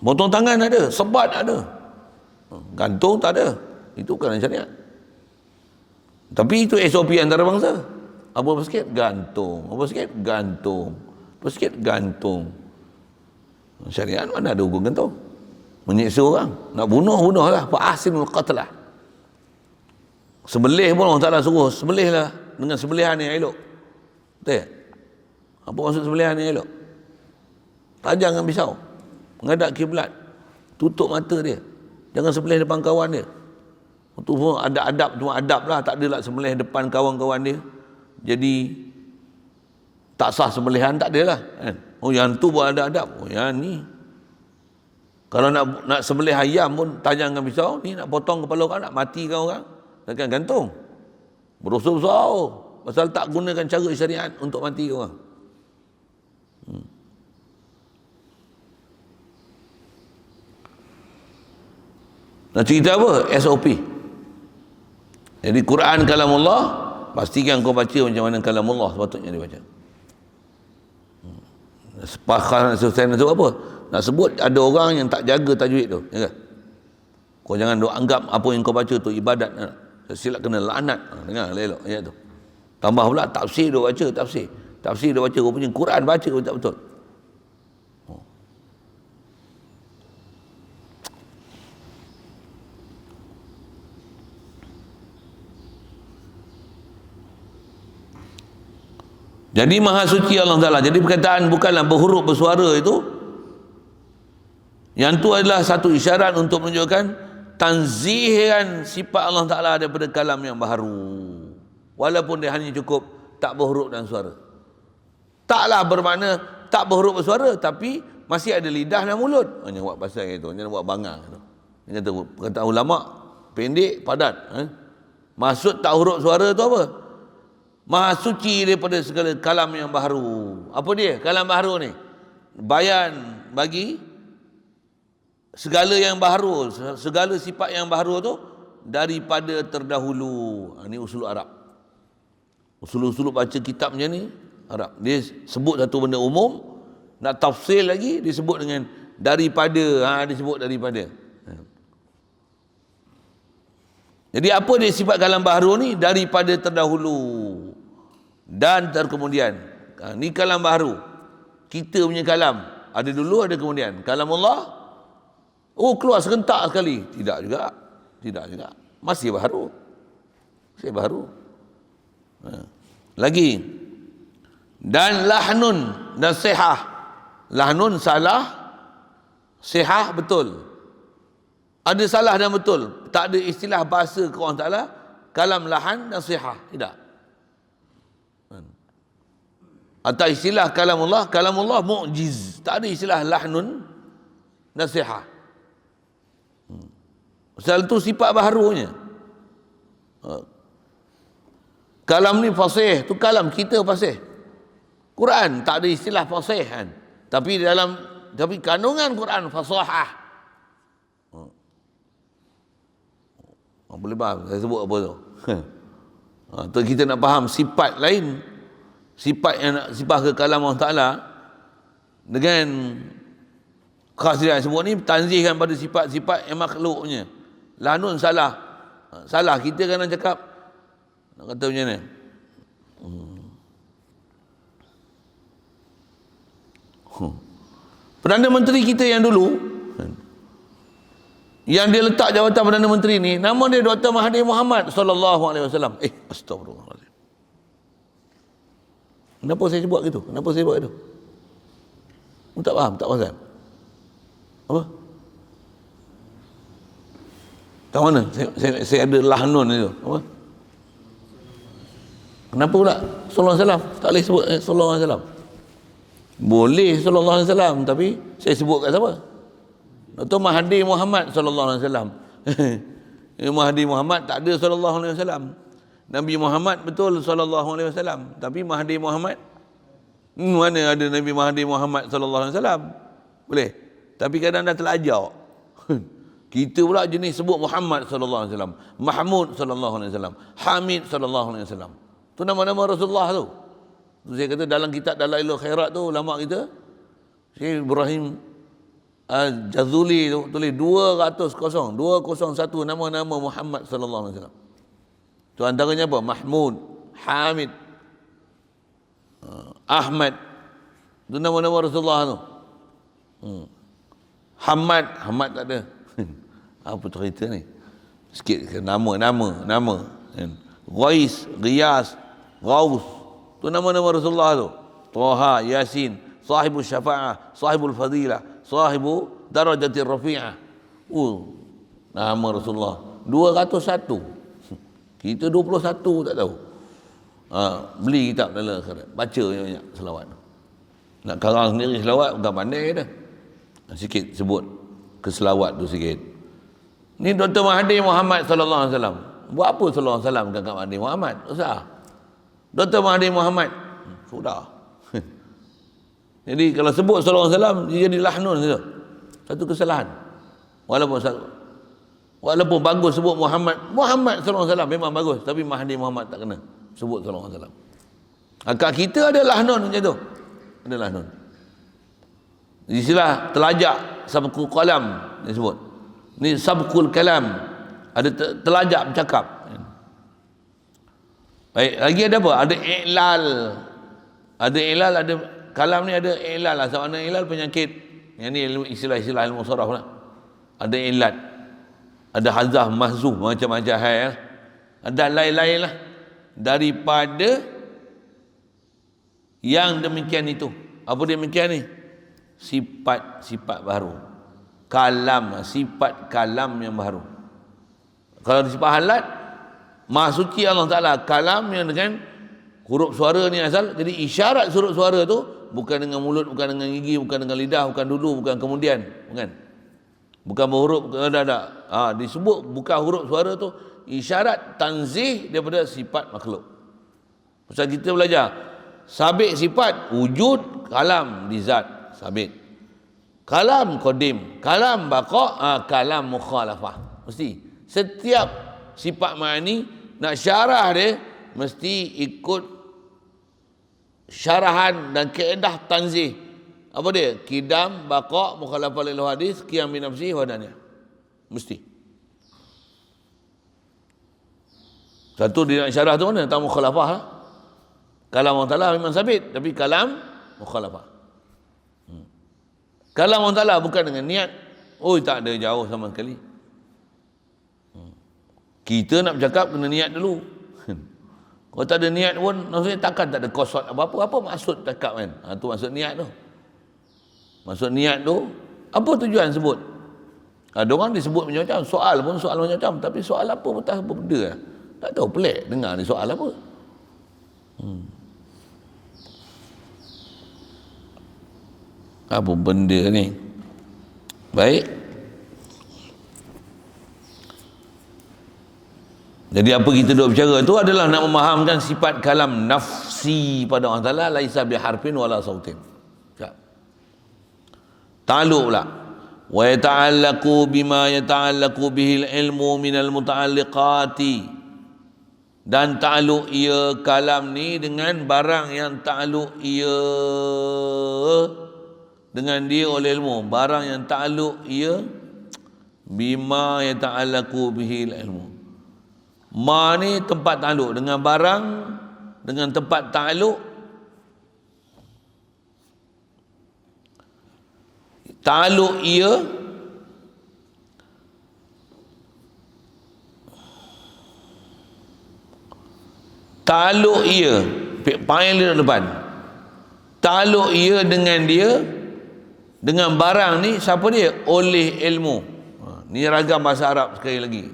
Potong tangan ada. Sebat ada. Gantung tak ada. Itu bukan dalam syariat. Tapi itu SOP antarabangsa. Apa sikit? Gantung. Apa sikit? Gantung. Apa sikit? Gantung. Syariat mana ada hukum gantung? Menyiksa orang. Nak bunuh lah. Fa'asinul qatlah. Sembelih pun Allah Ta'ala suruh. Sembelihlah dengan sembelihan yang elok. Betul tak? Apa maksud sembelihan yang elok? Tajam dengan pisau. Menghadap kiblat. Tutup mata dia. Jangan sembelih depan kawan dia. Itu pun ada adab, cuma adab lah. Tak adalah sembelih depan kawan-kawan dia. Jadi tak sah sembelihan, tak adalah. Oh yang tu pun ada adab. Oh yang ni. Kalau nak sembelih ayam pun tajam dengan pisau. Ni nak potong kepala orang, nak matikan orang. Takkan gantung. Berdosa besar. Pasal tak gunakan cara syariat untuk matikan orang. Nak cerita apa? SOP. Jadi Quran kalamullah, pastikan kau baca macam mana kalamullah sepatutnya dibaca. Sepakar saya nak sebut apa? Nak sebut ada orang yang tak jaga tajwid tu, ya ke? Kau jangan duk anggap apa yang kau baca tu ibadat. Silap kena laknat. Dengar elok ayat tu. Tambah pula tafsir dia baca, tafsir. Tafsir dia baca, rupanya Quran baca pun tak betul. Jadi maha suci Allah Ta'ala. Jadi perkataan bukanlah berhuruf bersuara itu. Yang itu adalah satu isyarat untuk menunjukkan tanzihan sifat Allah Ta'ala daripada kalam yang baharu. Walaupun dia hanya cukup tak berhuruf dan suara. Taklah bermakna tak berhuruf bersuara, tapi masih ada lidah dan mulut. Hanya buat pasal itu, hanya buat bangang itu. Dia kata perkataan ulama pendek, padat. Maksud tak huruf suara itu apa? Maha suci daripada segala kalam yang baharu. Apa dia kalam baharu ni? Bayan bagi segala yang baharu, segala sifat yang baharu tu daripada terdahulu. Ini usul Arab. Usul-usul baca kitab macam ni Arab. Dia sebut satu benda umum, nak tafsir lagi disebut dengan daripada. Disebut daripada. Jadi apa dia sifat kalam baharu ni? Daripada terdahulu dan terkemudian. Ni kalam baharu. Kita punya kalam ada dulu, ada kemudian. Kalam Allah, oh keluar serentak sekali. Tidak juga. Tidak juga. Masih baharu. Masih baharu. Lagi. Dan lahnun dan sihah. Lahnun salah, sihah betul. Ada salah dan betul. Tak ada istilah bahasa ke orang Ta'ala kalam lahan dan sihah. Tidak. Atau istilah kalamullah mu'jiz. Tak ada istilah lahnun dan sihah. Pasal itu sifat baharunya. Kalam ni fasih. Tu kalam kita fasih. Quran tak ada istilah fasih kan. Tapi kandungan Quran fasahah. Boleh faham saya sebut apa tu? Tu kita nak faham sifat lain, sifat yang nak sifat ke kalam Allah Ta'ala dengan khasiat sebut ni, tanzihkan pada sifat-sifat yang makhluknya. Lanun salah. Salah kita kan nak cakap, nak kata macam ni. Perdana Menteri kita yang dulu, yang dia letak jawatan Perdana Menteri ni, nama dia Dr. Mahathir Mohamad sallallahu alaihi wasallam. Astagfirullahaladzim. Kenapa saya buat gitu? Kenapa saya buat itu? Tak faham, tak faham. Apa? Kat mana? Saya ada lahnun itu. Apa? Kenapa pula sallallahu alaihi wasallam? Tak boleh sebut sallallahu alaihi wasallam. Boleh sallallahu alaihi wasallam, tapi saya sebut kat siapa? Dr. Mahathir Mohamad sallallahu alaihi wasallam. Mahathir Mohamad tak ada sallallahu alaihi wasallam. Nabi Muhammad betul sallallahu alaihi wasallam, tapi Mahathir Mohamad mana ada Nabi Mahathir Mohamad sallallahu alaihi wasallam? Boleh. Tapi kadang dah terlajak. Kita pula jenis sebut Muhammad sallallahu alaihi wasallam, Mahmud sallallahu alaihi wasallam, Hamid sallallahu alaihi wasallam. Tu nama-nama Rasulullah tu. Tu saya kata dalam kitab Dalailul Khairat tu ulama kita Syekh Ibrahim Jazuli tu tulis 201 nama-nama Muhammad sallallahu alaihi wasallam. Tu antaranya apa? Mahmud, Hamid, Ahmad. Tu nama-nama Rasulullah tu. Hamad tak ada. Apa cerita ni? Sikit nama. Ghais, Riyas, Ghaus. Tu nama-nama Rasulullah tu. Toha, Yasin, Sahibul Syafa'ah, Sahibul Fadilah, Sahibu Darajatir Rafi'ah. Nama Rasulullah 201. Kita 21 tak tahu. Beli kitab dalam akhirat, baca banyak selawat. Nak karang sendiri selawat bukan pandai dah. Sikit sebut keselawat tu sikit. Ni Dr. Mahathir Mohamad sallallahu alaihi wasallam. Buat apa sallallahu alaihi wasallam dengan Mahathir Mohamad? Usah. Dr. Mahathir Mohamad. Sudah. Jadi kalau sebut sallallahu alaihi wasallam dia jadi lahnun saja. Satu kesalahan. Walaupun bagus sebut Muhammad sallallahu alaihi wasallam memang bagus, tapi Mahathir Mohamad tak kena sebut sallallahu alaihi wasallam. Akak kita ada lahnun macam tu. Ada lahnun. Istilah telajak sabqul qalam disebut. Ni sabqul kalam. Ada telajak bercakap. Baik, lagi ada apa? Ada i'lal. Ada kalam ni ada ilal lah. Sebab mana ilal penyakit. Yang ni istilah-istilah ilmu saraf lah. Ada ilat. Ada hazah, mahzuf, macam-macam hal. Ada lain-lain lah. Daripada yang demikian itu. Apa demikian ni? Sifat baru. Kalam, sifat kalam yang baru. Kalau sifat halat, Maha Suci Allah Ta'ala, kalam yang dengan huruf suara ni asal. Jadi isyarat huruf suara tu bukan dengan mulut, bukan dengan gigi, bukan dengan lidah, bukan dulu, bukan kemudian, bukan berhuruf, ada. Disebut bukan huruf suara tu isyarat tanzih daripada sifat makhluk. Pasal kita belajar sabit sifat wujud kalam di zat sabit. Kalam qadim, kalam baqa, kalam mukhalafah. Mesti setiap sifat ma'ani nak syarah dia mesti ikut syarahan dan kaedah tanzih. Apa dia? Qidam, baqa, mukhalafah lil hadis, qiyam bi nafsi wa daniyah. Mesti. Satu dia nak syarah tu mana? Tak mukhalafah lah. Kalam Allah Ta'ala memang sabit, tapi kalam mukhalafah. Kalam Allah Ta'ala bukan dengan niat. Oh, tak ada, jauh sama sekali. Kita nak bercakap kena niat dulu. Kalau tak ada niat pun, maksudnya takkan tak ada kosot apa-apa. Apa maksud cakap kan? Tu maksud niat tu. Maksud niat tu, apa tujuan sebut? Ada orang disebut macam-macam. Soal pun soal macam-macam. Tapi soal apa pun tak apa benda lah. Tak tahu, pelik dengar ni soal apa. Apa benda ni? Baik. Jadi apa kita duk berbicara tu adalah nak memahamkan sifat kalam nafsi pada Allah Ta'ala, laisa biharfin wala sautin. Ta'alluq pula. Wa yata'allaqu bima yata'allaqu bihil ilmu minal muta'alliqati. Dan ta'alluq ia kalam ni dengan barang yang ta'alluq ia dengan dia oleh ilmu. Barang yang ta'alluq ia bima yata'allaqu bihil ilmu. Ma ni tempat ta'alluq dengan barang, dengan tempat ta'alluq. Ta'alluq ia ta'alluq ia paling depan. Ta'alluq ia dengan dia, dengan barang ni, siapa dia? Oleh ilmu. Ni ragam bahasa Arab sekali lagi.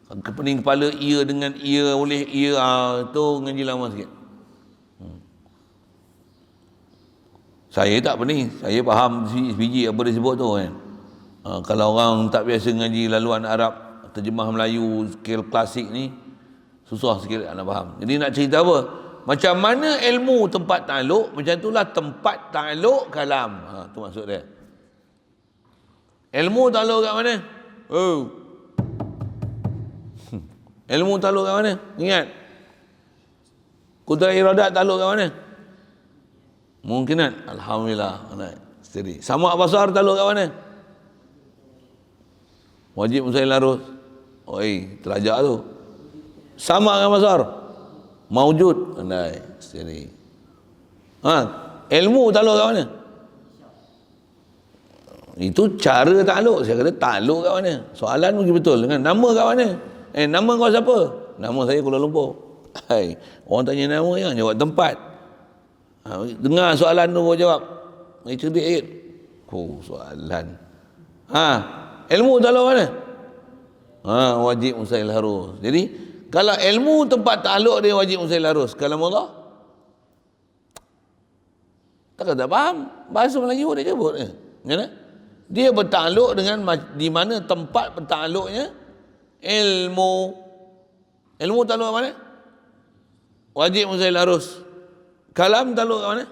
Kepening kepala ia dengan ia, oleh ia, tu ngaji lama sikit. Saya tak pening, saya faham sebiji apa dia sebut tu kan. Kalau orang tak biasa ngaji laluan Arab, terjemah Melayu skill klasik ni, susah sikit nak faham. Jadi nak cerita apa? Macam mana ilmu tempat ta'alluq, macam itulah tempat ta'alluq kalam. Tu maksud dia. Ilmu ta'alluq kat mana? Oh. Ilmu ta'alluq kat mana? Ingat. Kudrah iradat ta'alluq kat mana? Mungkinat. Alhamdulillah. Steady. Sama' basar ta'alluq kat mana? Wajib mustahil harus. Oi, terajak tu. Sama' dengan basar. Maujud. Andai. Steady. Ilmu ta'alluq kat mana? Itu cara ta'alluq. Saya kata ta'alluq kat mana? Soalan mungkin betul. Dengan nama kat mana? Nama kau siapa? Nama saya Kuala Lumpur. Hai, orang tanya nama yang jawab tempat. Dengar soalan tu baru jawab. Cerdik sikit. Soalan. Ilmu ta'alluq mana? Wajib mustahil harus. Jadi kalau ilmu tempat ta'alluq dia wajib mustahil harus. Kalam Allah tak faham. Bahasa Melayu dia sebut. Dia bertakluk dengan di mana tempat bertakluknya ilmu. Ilmu takluk kat mana? Wajib mustahil harus. Kalam takluk kat mana?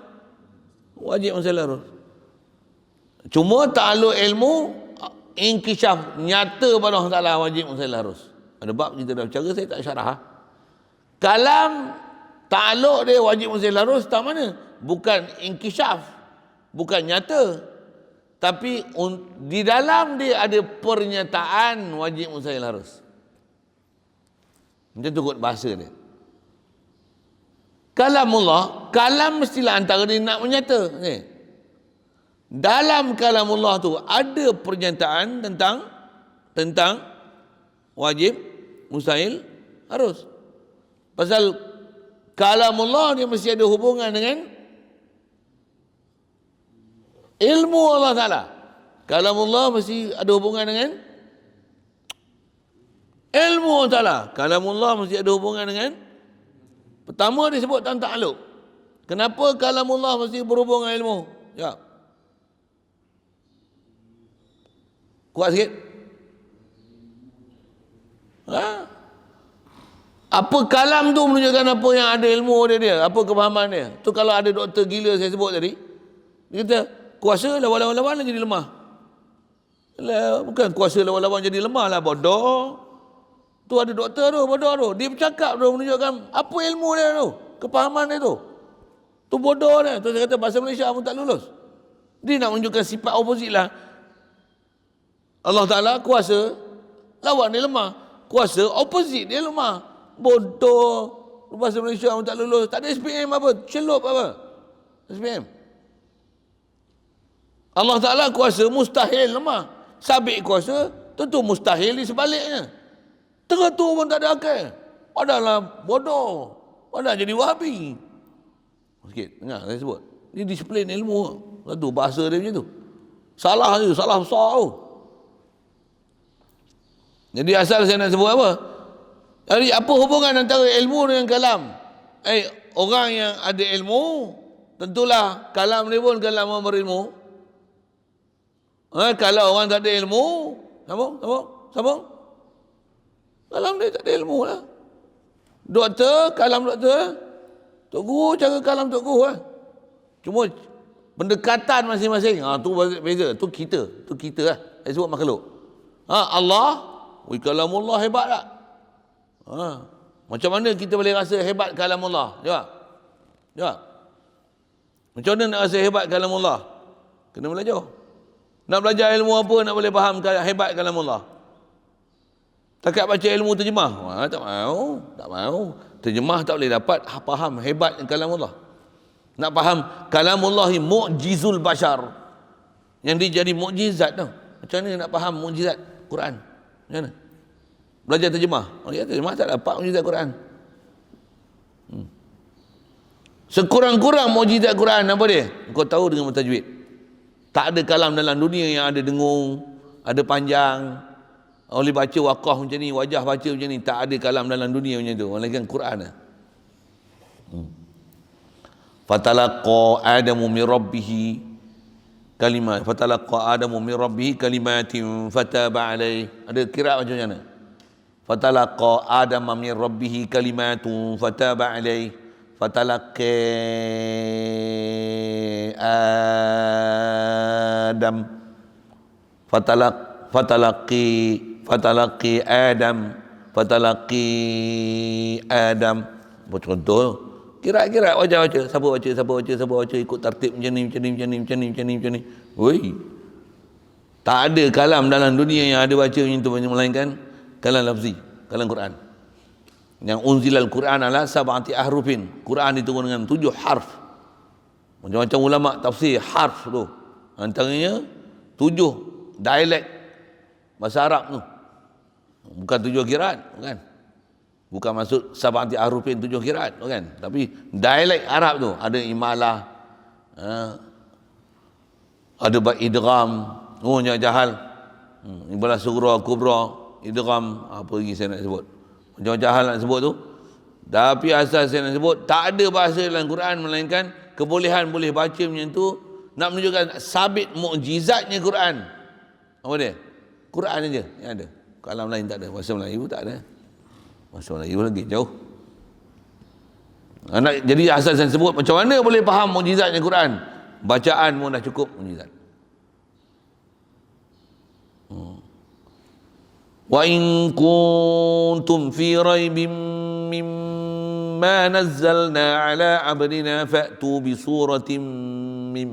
Wajib mustahil harus. Cuma takluk ilmu inkishaf, nyata pada Allah Ta'ala, wajib mustahil harus. Ada bab kita dah bercara, saya tak syarah. Kalam takluk dia wajib mustahil harus tak mana? Bukan inkishaf, bukan nyata, tapi di dalam dia ada pernyataan wajib mustahil harus. Macam tu kot bahasa dia. Kalamullah, kalam mestilah antara dia nak menyata. Dalam kalamullah tu ada pernyataan tentang wajib mustahil harus. Pasal kalamullah dia mesti ada hubungan dengan ilmu Allah Ta'ala. Kalamullah mesti ada hubungan dengan ilmu Allah Ta'ala. Kalamullah mesti ada hubungan dengan, pertama disebut tentang ta'alluq. Kenapa kalamullah mesti berhubungan dengan ilmu? Ya. Kuat sikit. Apa kalam tu menunjukkan apa yang ada ilmu dia, apa kefahaman dia. Tu kalau ada doktor gila saya sebut tadi, dia kata kuasa lawan-lawan jadi lemah. Bukan kuasa lawan-lawan jadi lemah lah, bodoh. Tu ada doktor tu, bodoh tu. Dia bercakap tu menunjukkan apa ilmu dia tu, kefahaman dia tu. Tu bodoh dia. Tu saya kata bahasa Malaysia pun tak lulus. Dia nak menunjukkan sifat opposite lah. Allah Ta'ala kuasa, lawan dia lemah. Kuasa opposite dia lemah. Bodoh. Bahasa Malaysia pun tak lulus. Tak ada SPM apa. Celup apa. SPM. Allah Ta'ala kuasa mustahil lemah. Sabit kuasa tentu mustahil di sebaliknya. Tengah tu pun tak ada akal. Padahal bodoh. Padahal jadi wahabi. Sikit. Dengar saya sebut. Ini disiplin ilmu. Satu bahasa dia macam tu. Salah je. Salah besar tu. Jadi asal saya nak sebut apa? Jadi apa hubungan antara ilmu dengan kalam? Orang yang ada ilmu, tentulah kalam ni pun kalam orang berilmu. Kalau orang tak ada ilmu, sambung. Kalam dia tak ada ilmu lah. Doktor, kalam doktor. Tok Guru, cara kalam Tok Guru lah. Cuma pendekatan masing-masing. Tu beza. Tu kita lah. Saya sebut makhluk. Allah, kalamullah hebat tak? Macam mana kita boleh rasa hebat kalamullah? Jawab. Macam mana nak rasa hebat kalamullah? Kena belajar. Nak belajar ilmu apa nak boleh faham hebat kalamullah? Takat baca ilmu terjemah? Tak mahu. Terjemah tak boleh dapat faham hebat kalamullah. Nak faham kalamullahi mu'jizul bashar. Yang dia jadi mukjizat tu. Macam mana nak faham mukjizat Quran? Macam mana? Belajar terjemah. Terjemah tak dapat mukjizat Quran. Sekurang-kurang mukjizat Quran apa dia? Kau tahu dengan tajwid. Tak ada kalam dalam dunia yang ada dengung, ada panjang. Oleh baca waqah macam ni, wajah baca macam ni. Tak ada kalam dalam dunia macam tu. Melainkan Quran lah. Fatalaqa Adamu min Rabbihi kalimat. Fatalaqa Adamu min Rabbihi kalimatin fataba alaih. Ada kira macam mana? Fatalaqa Adamu min Rabbihi kalimatun fataba alaih. Fatalaqi Adam. Fatalaqi Adam. Contoh kira-kira baca. Siapa baca ikut tertib macam ni. Oi. Tak ada kalam dalam dunia yang ada baca macam tu melainkan kalam lafzi, kalam Quran. Yang unzilal Quran ala sab'ati ahrufin. Quran diturun dengan 7 harf. Macam-macam ulama tafsir harf tu. Antaranya 7 dialek bahasa Arab tu. Bukan 7 qiraat, bukan. Bukan maksud sab'ati ahrufin 7 qiraat, bukan. Tapi dialek Arab tu ada imalah, ada idgham, jahal. Ibalah surah kubra, idgham, apa lagi saya nak sebut. Macam-macam hal nak sebut tu. Tapi asal saya nak sebut, tak ada bahasa dalam Quran melainkan kebolehan boleh baca macam tu. Nak menunjukkan sabit mukjizatnya Quran. Apa dia? Quran aja yang ada. Kalam lain tak ada. Bahasa Melayu tak ada. Bahasa Melayu lagi jauh. Jadi asal saya sebut, macam mana boleh faham mukjizatnya Quran? Bacaan pun dah cukup mukjizat. Wa in kuntum fi raibin mimma nazzalna ala abdina fa'tu bi suratin min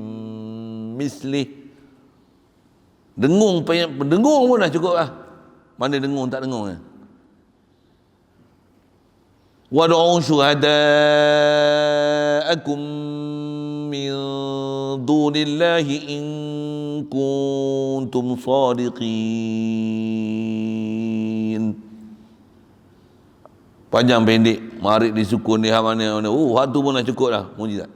mislih. Dengung pun dah cukup lah. Mana dengung tak dengung ya? Wad'u syuhada'akum min dunillahi in kuntum sadiqin. Panjang pendek, marik disukun dia mana. Hatu pun dah cukup dah mukjizat.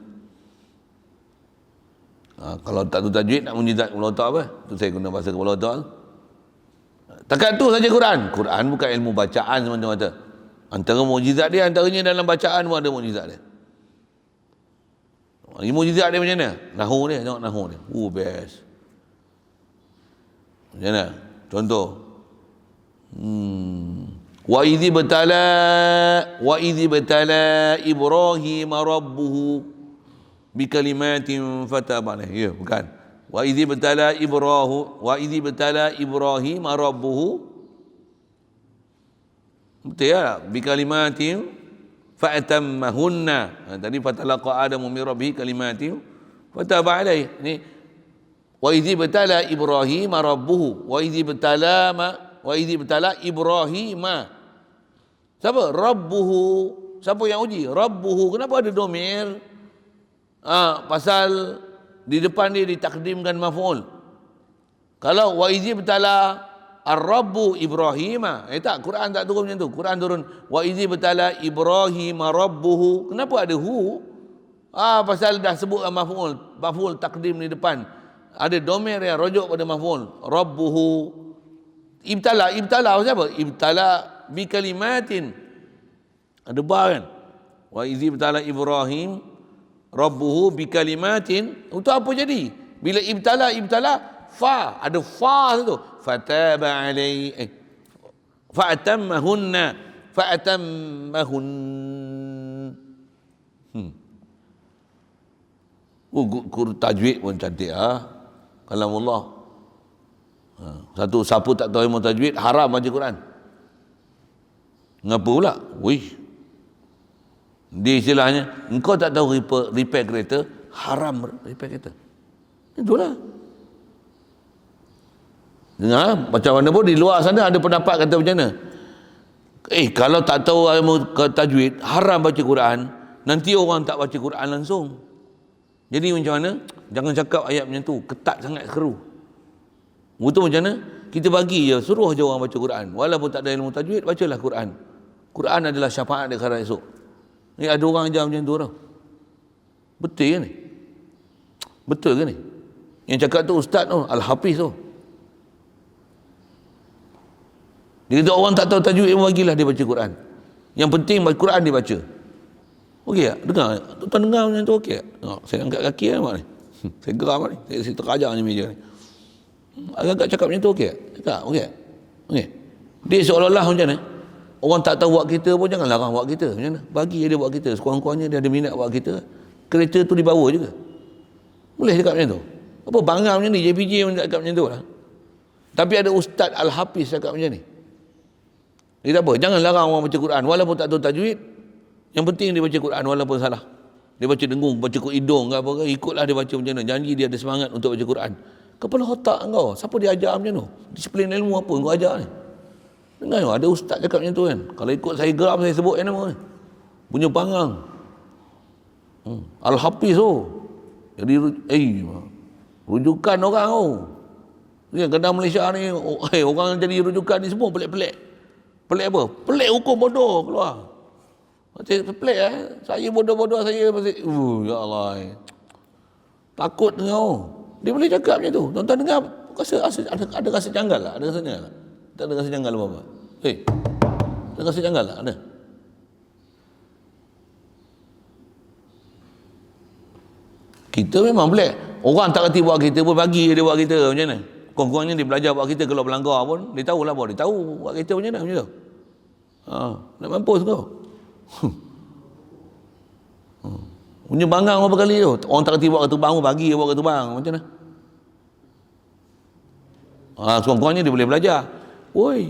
Kalau tak tu tajwid nak mukjizat kepala otak apa? Tu saya guna bahasa kepala otak. Takat tu saja Quran. Quran bukan ilmu bacaan semata-mata. Antara mukjizat dia, antaranya dalam bacaan pun ada mukjizat dia. Mukjizat dia macam mana? Nahu dia, tengok nahu dia. Best. Macam mana? Contoh. Wa idzi batala Ibrahim rabbuhu bi kalimatin fataba alaihi. Ya, bukan. Wa idzi batala Ibrahim rabbuhu, betul ya? Bi kalimatin fa'tammahunna. Tadi fatalaqa Adamu min Rabbihi kalimatin fataba alaihi. Ni wa idzi batala Ibrahim rabbuhu wa idzi batala Ibrahim Siapa? Rabbuhu. Siapa yang uji? Rabbuhu. Kenapa ada domir? Pasal di depan dia ditakdimkan maf'ul. Kalau wa izi betala ar-rabbu Ibrahim, tak, Quran tak turun macam tu. Quran turun wa izi betala Ibrahim rabbuhu. Kenapa ada hu? Pasal dah sebut maf'ul takdim di depan. Ada domir yang rujuk pada maf'ul. Rabbuhu. Ibtala siapa? Ibtala bi kalimatin. Ada ba kan? Wa izi betala Ibrahim rabbuhu bi kalimatin. Untuk apa jadi? Bila ibtala fa, ada fa tu. Fataba alaihi fa'atammahun. Tajwid pun cantik kalamullah. Satu siapa tak tahu ilmu tajwid haram baca Quran. Ngapa pula? Dia istilahnya, engkau tak tahu repair kereta, haram repair kereta. Itulah. Dengar, macam mana pun di luar sana ada pendapat kata macam mana. Kalau tak tahu ilmu tajwid, haram baca Quran, nanti orang tak baca Quran langsung. Jadi macam mana? Jangan cakap ayat macam tu, ketat sangat keru. Betul macam mana? Kita bagi je, suruh je orang baca Quran. Walaupun tak ada ilmu tajwid, bacalah Quran. Quran adalah syafaat di akhirat esok. Ni ada orang ajar macam tu tau. Betul ke ni? Betul ke ni? Yang cakap tu ustaz tu, Al-Hafiz tu. Dia kata orang tak tahu tajwid, bagilah dia baca Quran. Yang penting baca Quran dia baca. Okey tak? Dengar. Tuan dengar macam tu okey tak? Saya angkat kaki mak ni. Saya geram ni. Saya terajar ni meja ni. Agak-agak cakap macam tu okey tak? Okey. Okey. Dia seolah-olah macam mana? Orang tak tahu buat kereta pun jangan larang buat kereta. Macam mana? Bagi dia buat kereta. Sekurang-kurangnya dia ada minat buat kereta. Kereta tu dibawa juga. Boleh cakap macam tu. Apa bangga macam ni? JPJ pun cakap macam tu lah. Tapi ada Ustaz Al-Hafiz cakap macam ni. Dia tak apa. Jangan larang orang baca Quran. Walaupun tak tahu tajwid. Yang penting dia baca Quran walaupun salah. Dia baca dengung, baca kot hidung ke apa ke. Ikutlah dia baca macam mana. Janji dia ada semangat untuk baca Quran. Kepala otak kau. Siapa dia ajar macam tu? Disiplin ilmu apa kau ajar ni? Dengar ada ustaz cakap macam tu kan. Kalau ikut saya geram, saya sebut yang nama ni. Punya pangang. Al-Hafiz tu. Jadi rujukan orang tu. Ni kadang Malaysia ni orang jadi rujukan ni semua pelik-pelik. Pelik apa? Pelik hukum bodoh keluar. Macam pelik Saya bodoh-bodoh saya masih ya Allah. Takut dengar. Dia boleh cakap macam tu. Tuan-tuan dengar ada rasa janggal lah, ada rasanya lah. Tak ada rasa janggal apa-apa. Ada rasa janggal lah, ada. Kita memang pelik. Orang tak kerti buat kita pun bagi dia buat kita macam mana. Kurang-kurangnya dia belajar buat kita, kalau pelanggar pun dia tahulah apa. Dia tahu buat kita macam mana macam tu. Nak mampus kau. Punya bangang berapa kali tu. Orang tak kerti buat kereta bang pun bagi dia buat kereta bang macam mana. Kurang-kurangnya dia boleh belajar. Woi.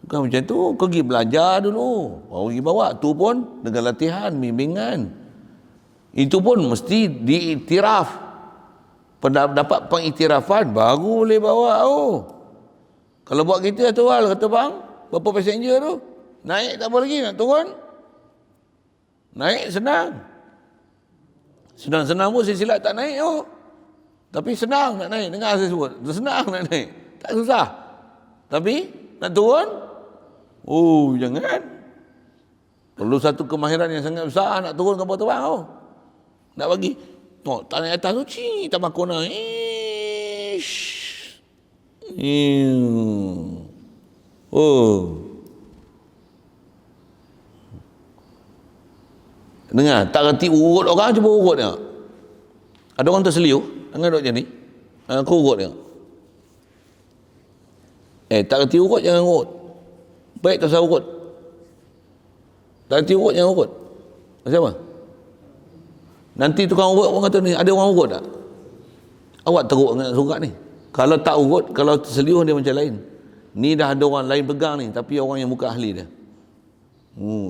Bukan macam tu, kau pergi belajar dulu. Baru pergi bawa. Tu pun dengan latihan, bimbingan. Itu pun mesti diiktiraf. Dapat pengiktirafan, baru boleh bawa. Kalau buat kita tu kata bang, berapa passenger tu? Naik tak apa lagi, nak turun? Naik senang. Senang-senang pun silap tak naik Tapi senang nak naik. Dengar saya sebut. Senang nak naik. Tak susah. Tapi nak turun? Jangan. Perlu satu kemahiran yang sangat besar nak turun kapal terbang. Nak bagi. Tak naik atas tu. Tambah kona. Dengar. Tak reti urut orang, cuba urut tengok. Ada orang terseliu. Jangan duduk macam ni. Kau urut tengok. Tak reti urut, jangan urut. Baik tak usah urut. Tak reti urut, jangan urut. Macam apa? Nanti tukang urut orang kata ni, ada orang urut tak? Awak teruk dengan surat ni. Kalau tak urut, kalau terseliu dia macam lain. Ni dah ada orang lain pegang ni, tapi orang yang bukan ahli dia.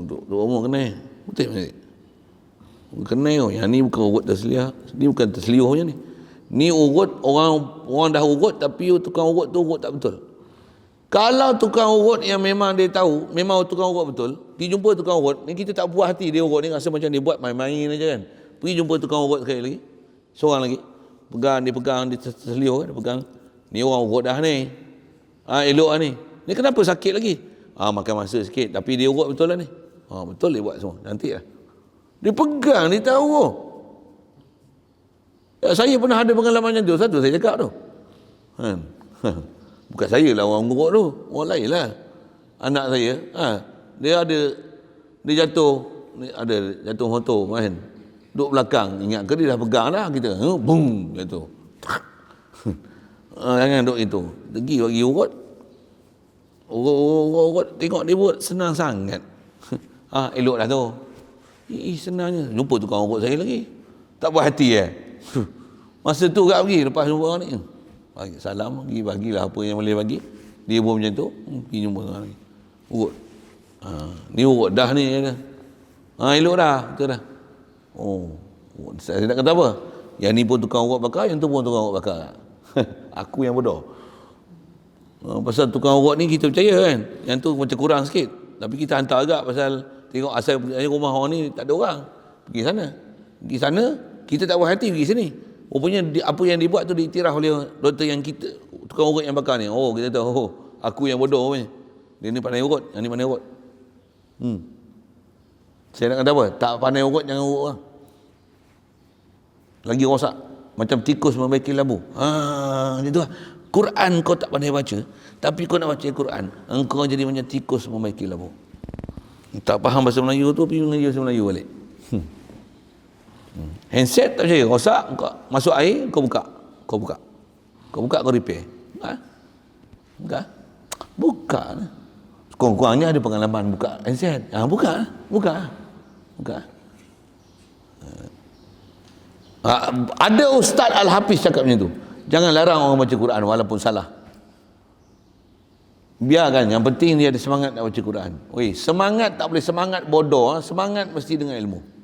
Duk umur kena. Betul tak? Kena yang ni bukan urut terseliu. Ni bukan terseliu macam ni. Ni urut, orang dah urut tapi tukang urut tu urut tak betul. Kalau tukang urut yang memang dia tahu, memang tukang urut betul, pergi jumpa tukang urut, ni kita tak puas hati dia urut ni, rasa macam dia buat main-main aja kan. Pergi jumpa tukang urut sekali lagi, seorang lagi, pegang, dia terseliur, dia pegang, ni orang urut dah ni, elok lah ni. Ni kenapa sakit lagi? Makan masa sikit, tapi dia urut betul lah ni. Betul dia buat semua, nanti lah. Dia pegang, dia tahu. Saya pernah ada pengalaman macam tu, satu saya cakap tu. Bukan saya lah orang urut tu, orang lain lah. Anak saya, dia jatuh motor kan. Duduk belakang, ingat ke dia dah pegang dah kita. Boom, jatuh. Jangan duduk itu. Bagi urut. Urut, tengok dia buat senang sangat. Elok dah tu. Senangnya. Jumpa tukang urut saya lagi. Tak buat hati Masa tu kat pergi, lepas jumpa orang ni. Bagi salam, bagilah apa yang boleh bagi. Dia pun macam tu, pergi jumpa orang lagi. Urut. Ni urut dah ni. Elok dah, betul dah. Saya nak kata apa? Yang ni pun tukang urut bakar, yang tu pun tukang urut bakar. Aku yang bodoh. Pasal tukang urut ni kita percaya kan. Yang tu macam kurang sikit. Tapi kita hantar agak pasal tengok asal rumah orang ni tak ada orang. Pergi sana, kita tak buat hati pergi sini. Rupanya apa yang dibuat tu diiktiraf oleh doktor yang kita, tukang urut yang bakar ni. Kita tahu, aku yang bodoh ni. Dia ni pandai urut, yang ni pandai urut. Saya nak kata apa? Tak pandai urut, jangan urut lah. Lagi rosak. Macam tikus membaiki labu. Macam tu lah. Quran kau tak pandai baca, tapi kau nak baca Quran, engkau jadi macam tikus membaiki labu. Tak faham bahasa Melayu tu, pergi bahasa Melayu balik. Handset tak percaya, rosak, kau masuk air, kau buka, kau repair. Buka. Kurang-kurangnya ada pengalaman buka handset. Buka. Ada Ustaz Al-Hafiz cakap macam tu. Jangan larang orang baca Quran walaupun salah. Biarkan, yang penting dia ada semangat nak baca Quran. Semangat tak boleh semangat bodoh, semangat mesti dengan ilmu.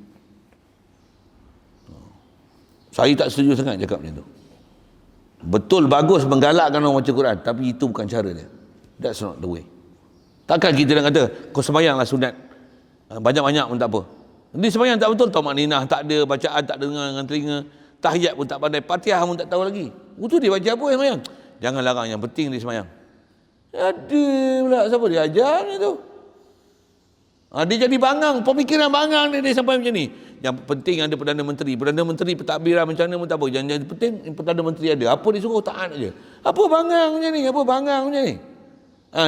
Saya tak setuju sangat cakap macam tu. Betul, bagus menggalakkan orang baca Quran, tapi itu bukan cara dia. That's not the way. Takkan kita nak kata, kau sembahyanglah sunat banyak-banyak pun tak apa. Dia sembahyang tak betul, tamak ninah tak ada, bacaan tak dengar dengan telinga, tahiyat pun tak pandai, Fatihah pun tak tahu lagi. Itu dia baca apa yang sembahyang? Jangan larang, yang penting dia sembahyang. Ada pula, siapa dia ajar ni tu? Dia jadi bangang, pemikiran bangang dia sampai macam ni. Yang penting ada Perdana Menteri pentadbiran macam mana pun tak apa. Yang penting Perdana Menteri ada. Apa dia suruh taat aja. Apa bangang macam ni?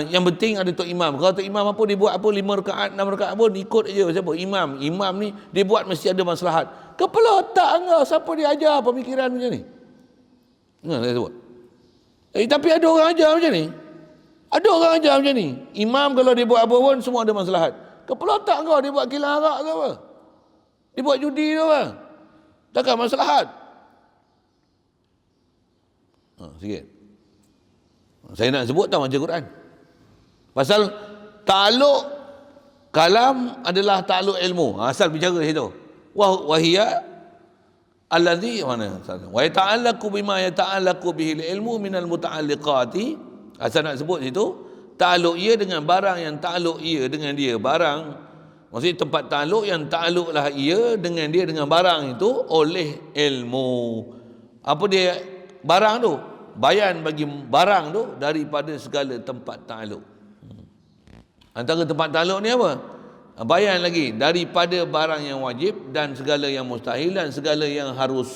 Yang penting ada Tok Imam. Kalau Tok Imam apa dia buat apa 5 rakaat, 6 rakaat pun ikut aja siapa? Imam ni dia buat mesti ada maslahat. Kepala otak engkau, siapa dia ajar pemikiran macam ni? Saya sebut. Tapi ada orang ajar macam ni. Imam kalau dia buat apa pun semua ada maslahat. Kepala otak kau dia buat kilang arak ke apa? Dia buat judi ke apa? Takkan maslahat. Sikit. Saya nak sebut tak baca Quran. Pasal ta'aluk kalam adalah ta'aluk ilmu. Asal bicara situ. Wahiyya alladhi mana? Wa yata'allaqu bima yata'allaqu bihi ilmu minal muta'alliqati. Asal nak sebut situ, ta'aluk ia dengan barang yang ta'aluk ia dengan dia. Barang, maksudnya tempat ta'aluk yang ta'aluklah ia dengan dia dengan barang itu oleh ilmu. Apa dia barang tu? Bayan bagi barang tu daripada segala tempat ta'aluk. Antara tempat ta'aluk ni apa? Bayan lagi daripada barang yang wajib dan segala yang mustahil dan segala yang harus.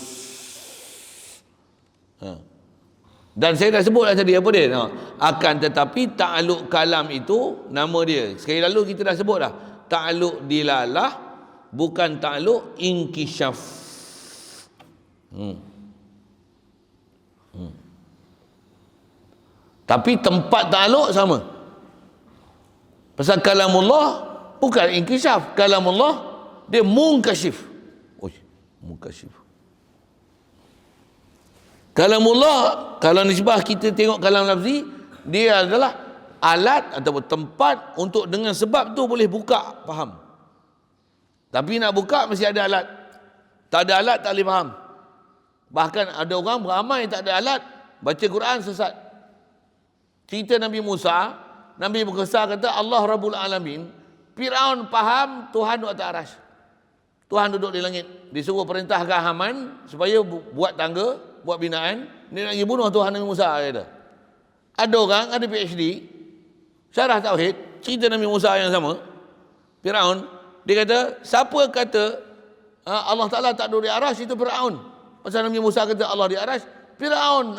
Dan saya dah sebutlah tadi apa dia. Akan tetapi ta'aluk kalam itu nama dia. Sekali lalu kita dah sebut dah. Ta'aluk dilalah bukan ta'aluk inkisyaf. Tapi tempat ta'aluk sama. Pasal kalamullah bukan inkisyaf. Kalamullah dia munkasyif. Munkasyif. Kalamullah, kalau nisbah kita tengok kalam lafzi, dia adalah alat atau tempat untuk dengan sebab tu boleh buka faham. Tapi nak buka mesti ada alat. Tak ada alat tak boleh faham. Bahkan ada orang beramai tak ada alat, baca Quran sesat. cerita Nabi Musa, Nabi berkisah kata Allah Rabbul Alamin, Firaun faham Tuhan duduk atas arasy. Tuhan duduk di langit. Disuruh perintahkan Haman supaya buat tangga, buat binaan. Dia nak pergi bunuh Tuhan Nabi Musa, kata. Ada orang ada PhD, syarah tauhid, cerita Nabi Musa yang sama. Firaun, dia kata, siapa kata Allah Ta'ala tak duduk di arasy, itu Firaun. Pasal Nabi Musa kata Allah di arasy, Firaun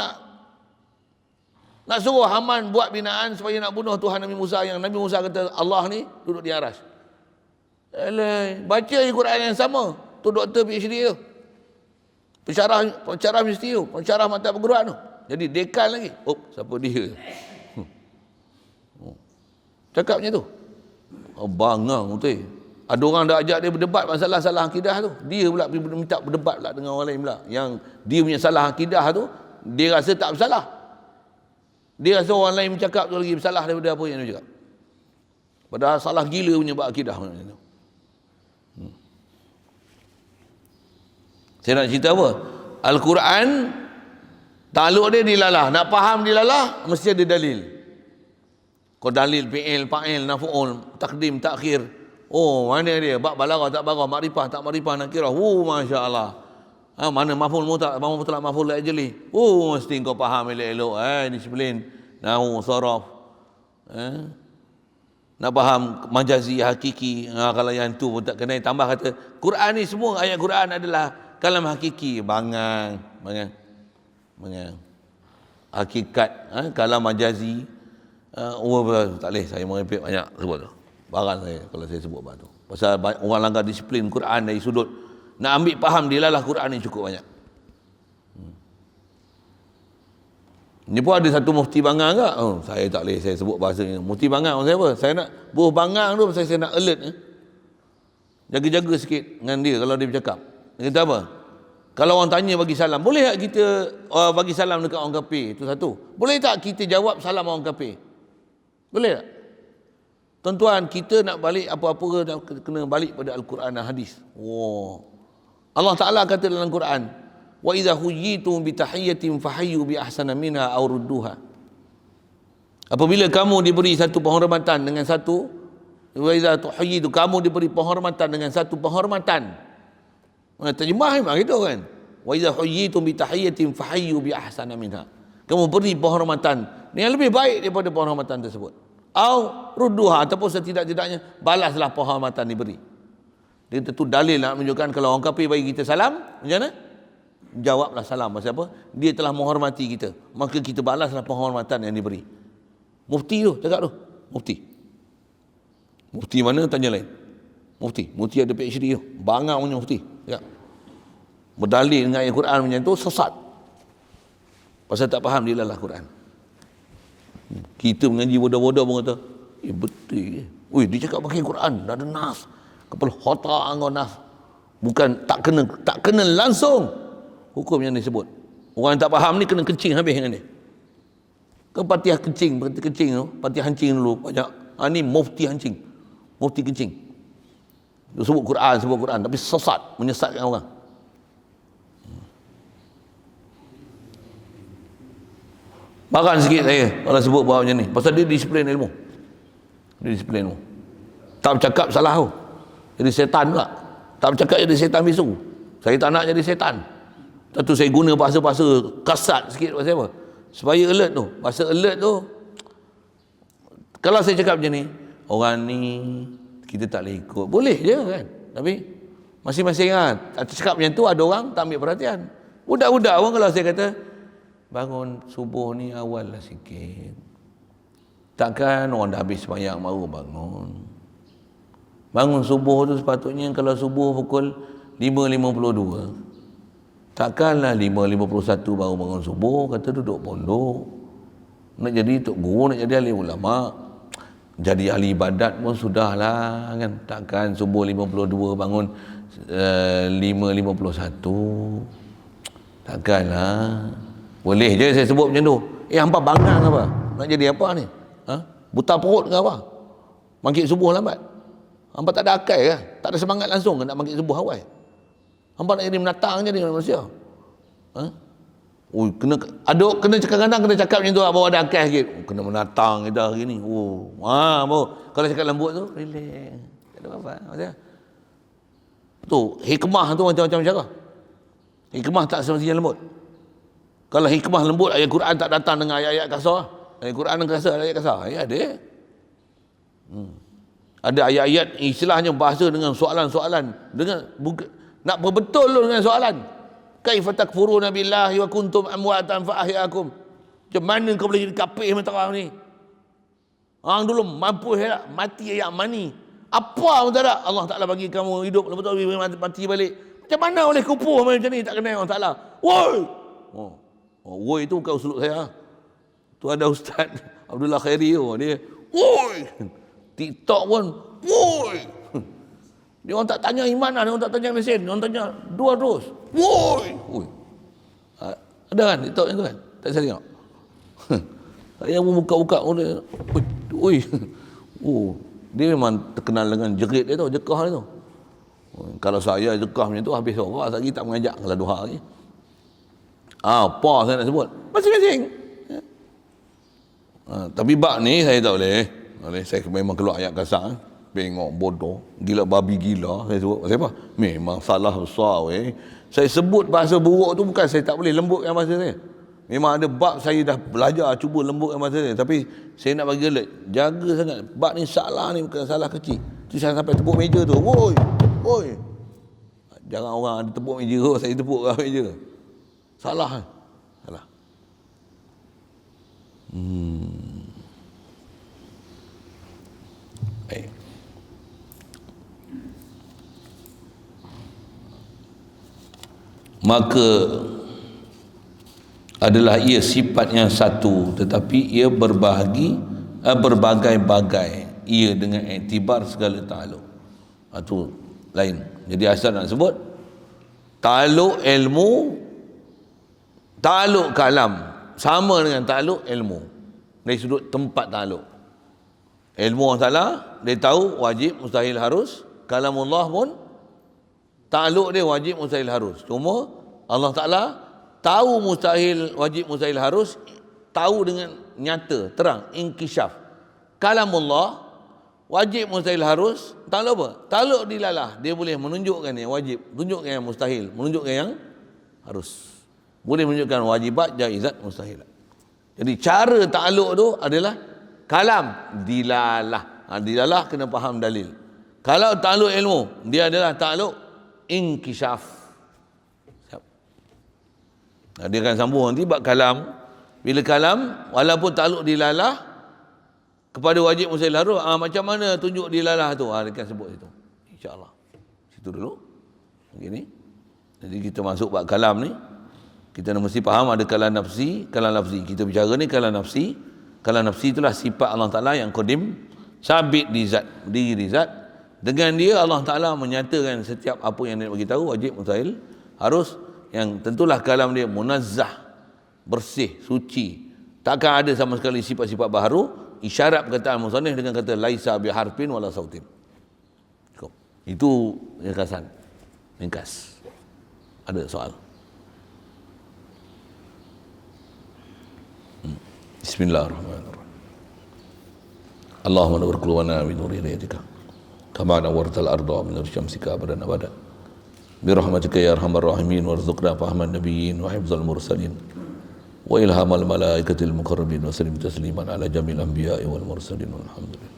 nak suruh Haman buat binaan supaya nak bunuh Tuhan Nabi Musa, yang Nabi Musa kata Allah ni duduk di arasy. Baca Al-Quran yang sama, tu doktor PhD tu, pensyarah mesti tu, pensyarah mata perguruan tu, jadi dekan lagi. Siapa dia? Cakap macam tu. Bangang betul. Ada orang dah ajak dia berdebat masalah salah akidah tu, dia pula pergi minta berdebat pula dengan orang lain pula, yang dia punya salah akidah tu dia rasa tak bersalah. Dia rasa orang lain bercakap tu lagi bersalah daripada apa yang dia cakap. Padahal salah gila punya bab akidah macam tu. Saya nak cerita apa? Al-Quran takluk dia dilalah. Nak faham dilalah mesti ada dalil. Kau dalil fi'il, fa'il, naf'ul, takdim, takhir. Mana dia? Bab balaghah tak balaghah, makrifah tak makrifah, nakirah. Masya-Allah. Mana maf'ul mutlaq, maf'ul ajli. Mesti kau faham elok-elok. Disiplin nahwu, saraf. Nak faham majazi, hakiki. Kalau yang tu pun tak kena. Tambah kata Quran ni, semua ayat Quran adalah kalam hakiki. Bangang. Hakikat, kalam majazi. Tak boleh saya merepek banyak sebut tu. Barang saya kalau saya sebut bab tu. Pasal orang langgar disiplin Quran dari sudut nak ambil faham dilalah Quran ni cukup banyak. Ni pun ada satu mufti bangang ke? Saya tak boleh saya sebut bahasa ni. Mufti bangang maksud apa? Saya nak buah bangang tu pasal saya nak alert. Jaga-jaga sikit dengan dia kalau dia bercakap. Dia kata apa? Kalau orang tanya bagi salam, boleh tak kita bagi salam dekat orang kafir? Itu satu. Boleh tak kita jawab salam orang kafir? Boleh tak? Tuan-tuan, kita nak balik apa-apa kena balik pada Al-Quran dan hadis. Allah Ta'ala kata dalam Quran, wa idza huyitum bi tahiyyatin fahayyu bi ahsana minha aw rudduha. Apabila kamu diberi satu penghormatan dengan satu, wa idza tuhayyitu, kamu diberi penghormatan dengan satu penghormatan. Terjemah memang gitu kan. Wa idza huyitum bi tahiyyatin fahayyu bi ahsana minha. Kamu beri penghormatan yang lebih baik daripada penghormatan tersebut. Au rudduha, ataupun setidak-tidaknya balaslah penghormatan diberi. Dia tentu dalil nak menunjukkan kalau orang kafir bagi kita salam, macam mana? Jawablah salam. Pasal apa? Dia telah menghormati kita, maka kita balaslah penghormatan yang diberi. Mufti tu cakap tu. Mufti mana? Tanya lain. Mufti ada PhD tu. Bangang punya mufti. Ya. Berdalil dengan ayat Quran macam tu sesat. Pasal tak faham dia lah Quran. Kita mengaji bodoh-bodoh pun kata, betul. Dia cakap pakai Quran, dah ada nas. Kepala otak anggo nas. Bukan tak kena langsung hukum yang disebut. Orang yang tak faham ni kena kencing habis dengan dia. Ke Fatihah kencing tu, Fatihah hancing dulu banyak. Ni mufti hancing. Mufti kencing. Dia sebut Quran tapi sesat, menyesatkan orang. Marah sikit saya kalau sebut bahawa macam ni. Pasal dia disiplin ilmu. Tak bercakap salah tu. Jadi setan pula. Tak bercakap jadi setan bisu. Saya tak nak jadi setan. Tentu saya guna bahasa-bahasa kasar sikit pasal apa? Supaya alert tu. Bahasa alert tu, kalau saya cakap macam ni, orang ni kita tak boleh ikut. Boleh je kan. Tapi masing-masing cakap macam tu, ada orang tak ambil perhatian. Budak-budak pun kalau saya kata bangun subuh ni awal lah sikit. Takkan orang dah habis sembahyang baru bangun. Bangun subuh tu sepatutnya kalau subuh pukul 5.52. Takkanlah 5.51 baru bangun subuh, kata duduk pondok. Nak jadi tok guru, nak jadi ahli ulama, jadi ahli ibadat pun sudahlah kan. Takkan subuh 5.52 bangun 5.51. Takkanlah. Boleh je saya sebut macam tu. Hampa bangang apa? Nak jadi apa ni? Buta perut ke apa? Bangkit subuh lambat. Hampa tak ada akal ke? Tak ada semangat langsung ke nak bangkit subuh awal? Hampa nak jadi menatang je dengan manusia? Oh, kena kadang-kadang kena cakap macam tu lah, bawa ada akal sikit. Oh, kena menatang kita hari ni. Oh, kalau cakap lembut tu, relax. Tak ada apa-apa. Macam tu, hikmah tu macam-macam cara. Hikmah tak semestinya lembut. Kalau hikmah lembut, ayat Quran tak datang dengan ayat-ayat kasar. Ayat Quran dengan kasar, ayat kasar. Ya ada. Ada ayat-ayat istilahnya bahasa dengan soalan-soalan, dengan nak berbetul dengan soalan. Kaifa takfuruna billahi wa kuntum amwatan fa ahyaakum. Macam mana kau boleh jadi kafir macam orang ni? Hang dulu mampu mati ayat mani. Apa pun tak ada. Allah Taala bagi kamu hidup, lepas tu mati balik. Macam mana boleh kufur macam ni, tak kenal Allah Taala? Woi. Woi itu bukan uslub saya. Tu ada Ustaz Abdullah Khairi tu, dia woi. TikTok pun woi. Dia orang tak tanya iman, dia orang tak tanya mesin, dia orang tanya dua terus. Woi. Ada kan TikTok itu kan? Tak saya tengok. Saya pun buka-buka dia. Oi. Oh, dia memang terkenal dengan jerit dia tu, jekah dia tu. Kalau saya jekah macam tu habis orang lagi tak mengajak kalau 2 hari. Apa saya nak sebut? Masing-masing. Tapi bab ni saya tak boleh. Saya memang keluar ayat kasar. Bengok bodoh, gila babi gila saya sebut. Pasal apa? Memang salah besar weh. Saya sebut bahasa buruk tu bukan saya tak boleh lembutkan bahasa saya. Memang ada bab saya dah belajar cuba lembutkan bahasa saya, tapi saya nak bagi alert. Jaga sangat. Bab ni salah ni bukan salah kecil. Tu saya sampai tepuk meja tu. Woi. Jangan orang ada tepuk meja tu, saya tepuk kat meja. Salah. Baik. Maka adalah ia sifat yang satu, tetapi ia berbagai-bagai, ia dengan iktibar segala ta'aluk. Itu lain. Jadi asal nak sebut ta'aluk ilmu, ta'aluk kalam sama dengan ta'aluk ilmu dari sudut tempat ta'aluk. Ilmu Allah Ta'ala dia tahu wajib mustahil harus, kalamullah pun ta'aluk dia wajib mustahil harus. Cuma Allah Ta'ala tahu mustahil wajib mustahil harus, tahu dengan nyata, terang, inkishaf. Kalamullah wajib mustahil harus, ta'aluk apa? Ta'aluk dilalah, dia boleh menunjukkan yang wajib, tunjukkan yang mustahil, menunjukkan yang harus. Boleh menunjukkan wajibat, jaizat, mustahilat. Jadi cara ta'aluk tu adalah kalam, dilalah. Dilalah kena faham dalil. Kalau ta'aluk ilmu, dia adalah ta'aluk inkishaf. Dia akan sambung nanti bab kalam. Bila kalam, walaupun ta'aluk dilalah kepada wajib mustahil harus, macam mana tunjuk dilalah tu? Dia akan sebut situ. InsyaAllah. Situ dulu. Begini. Jadi kita masuk bab kalam ni. Kita mesti faham ada kalam nafsi, kalam lafzi. Kita bicara ni kalam nafsi. Kalam nafsi itulah sifat Allah Ta'ala yang qadim, sabit di zat, diri zat. Dengan dia Allah Ta'ala menyatakan setiap apa yang dia bagi tahu wajib mustahil harus, yang tentulah kalam dia munazzah, bersih, suci. Takkan ada sama sekali sifat-sifat baharu. Isyarat perkataan musannif dengan kata laisa biharfin wala sautin. Cukup. Itu ringkasan. Ringkas. Ada soal? Bismillahirrahmanirrahim. Allahumma nawwir qulubana bi nuri hidayatika kama nawwartal arda min nuri syamsika abadan abada bi rahmatika ya arhamar rahimin warzuqna fahman nabiyyin wa hifdzal mursalin wa ilhamal malaikatil muqarrabin wa sallim tasliman ala jamil anbiya'i wal mursalin walhamdulillah.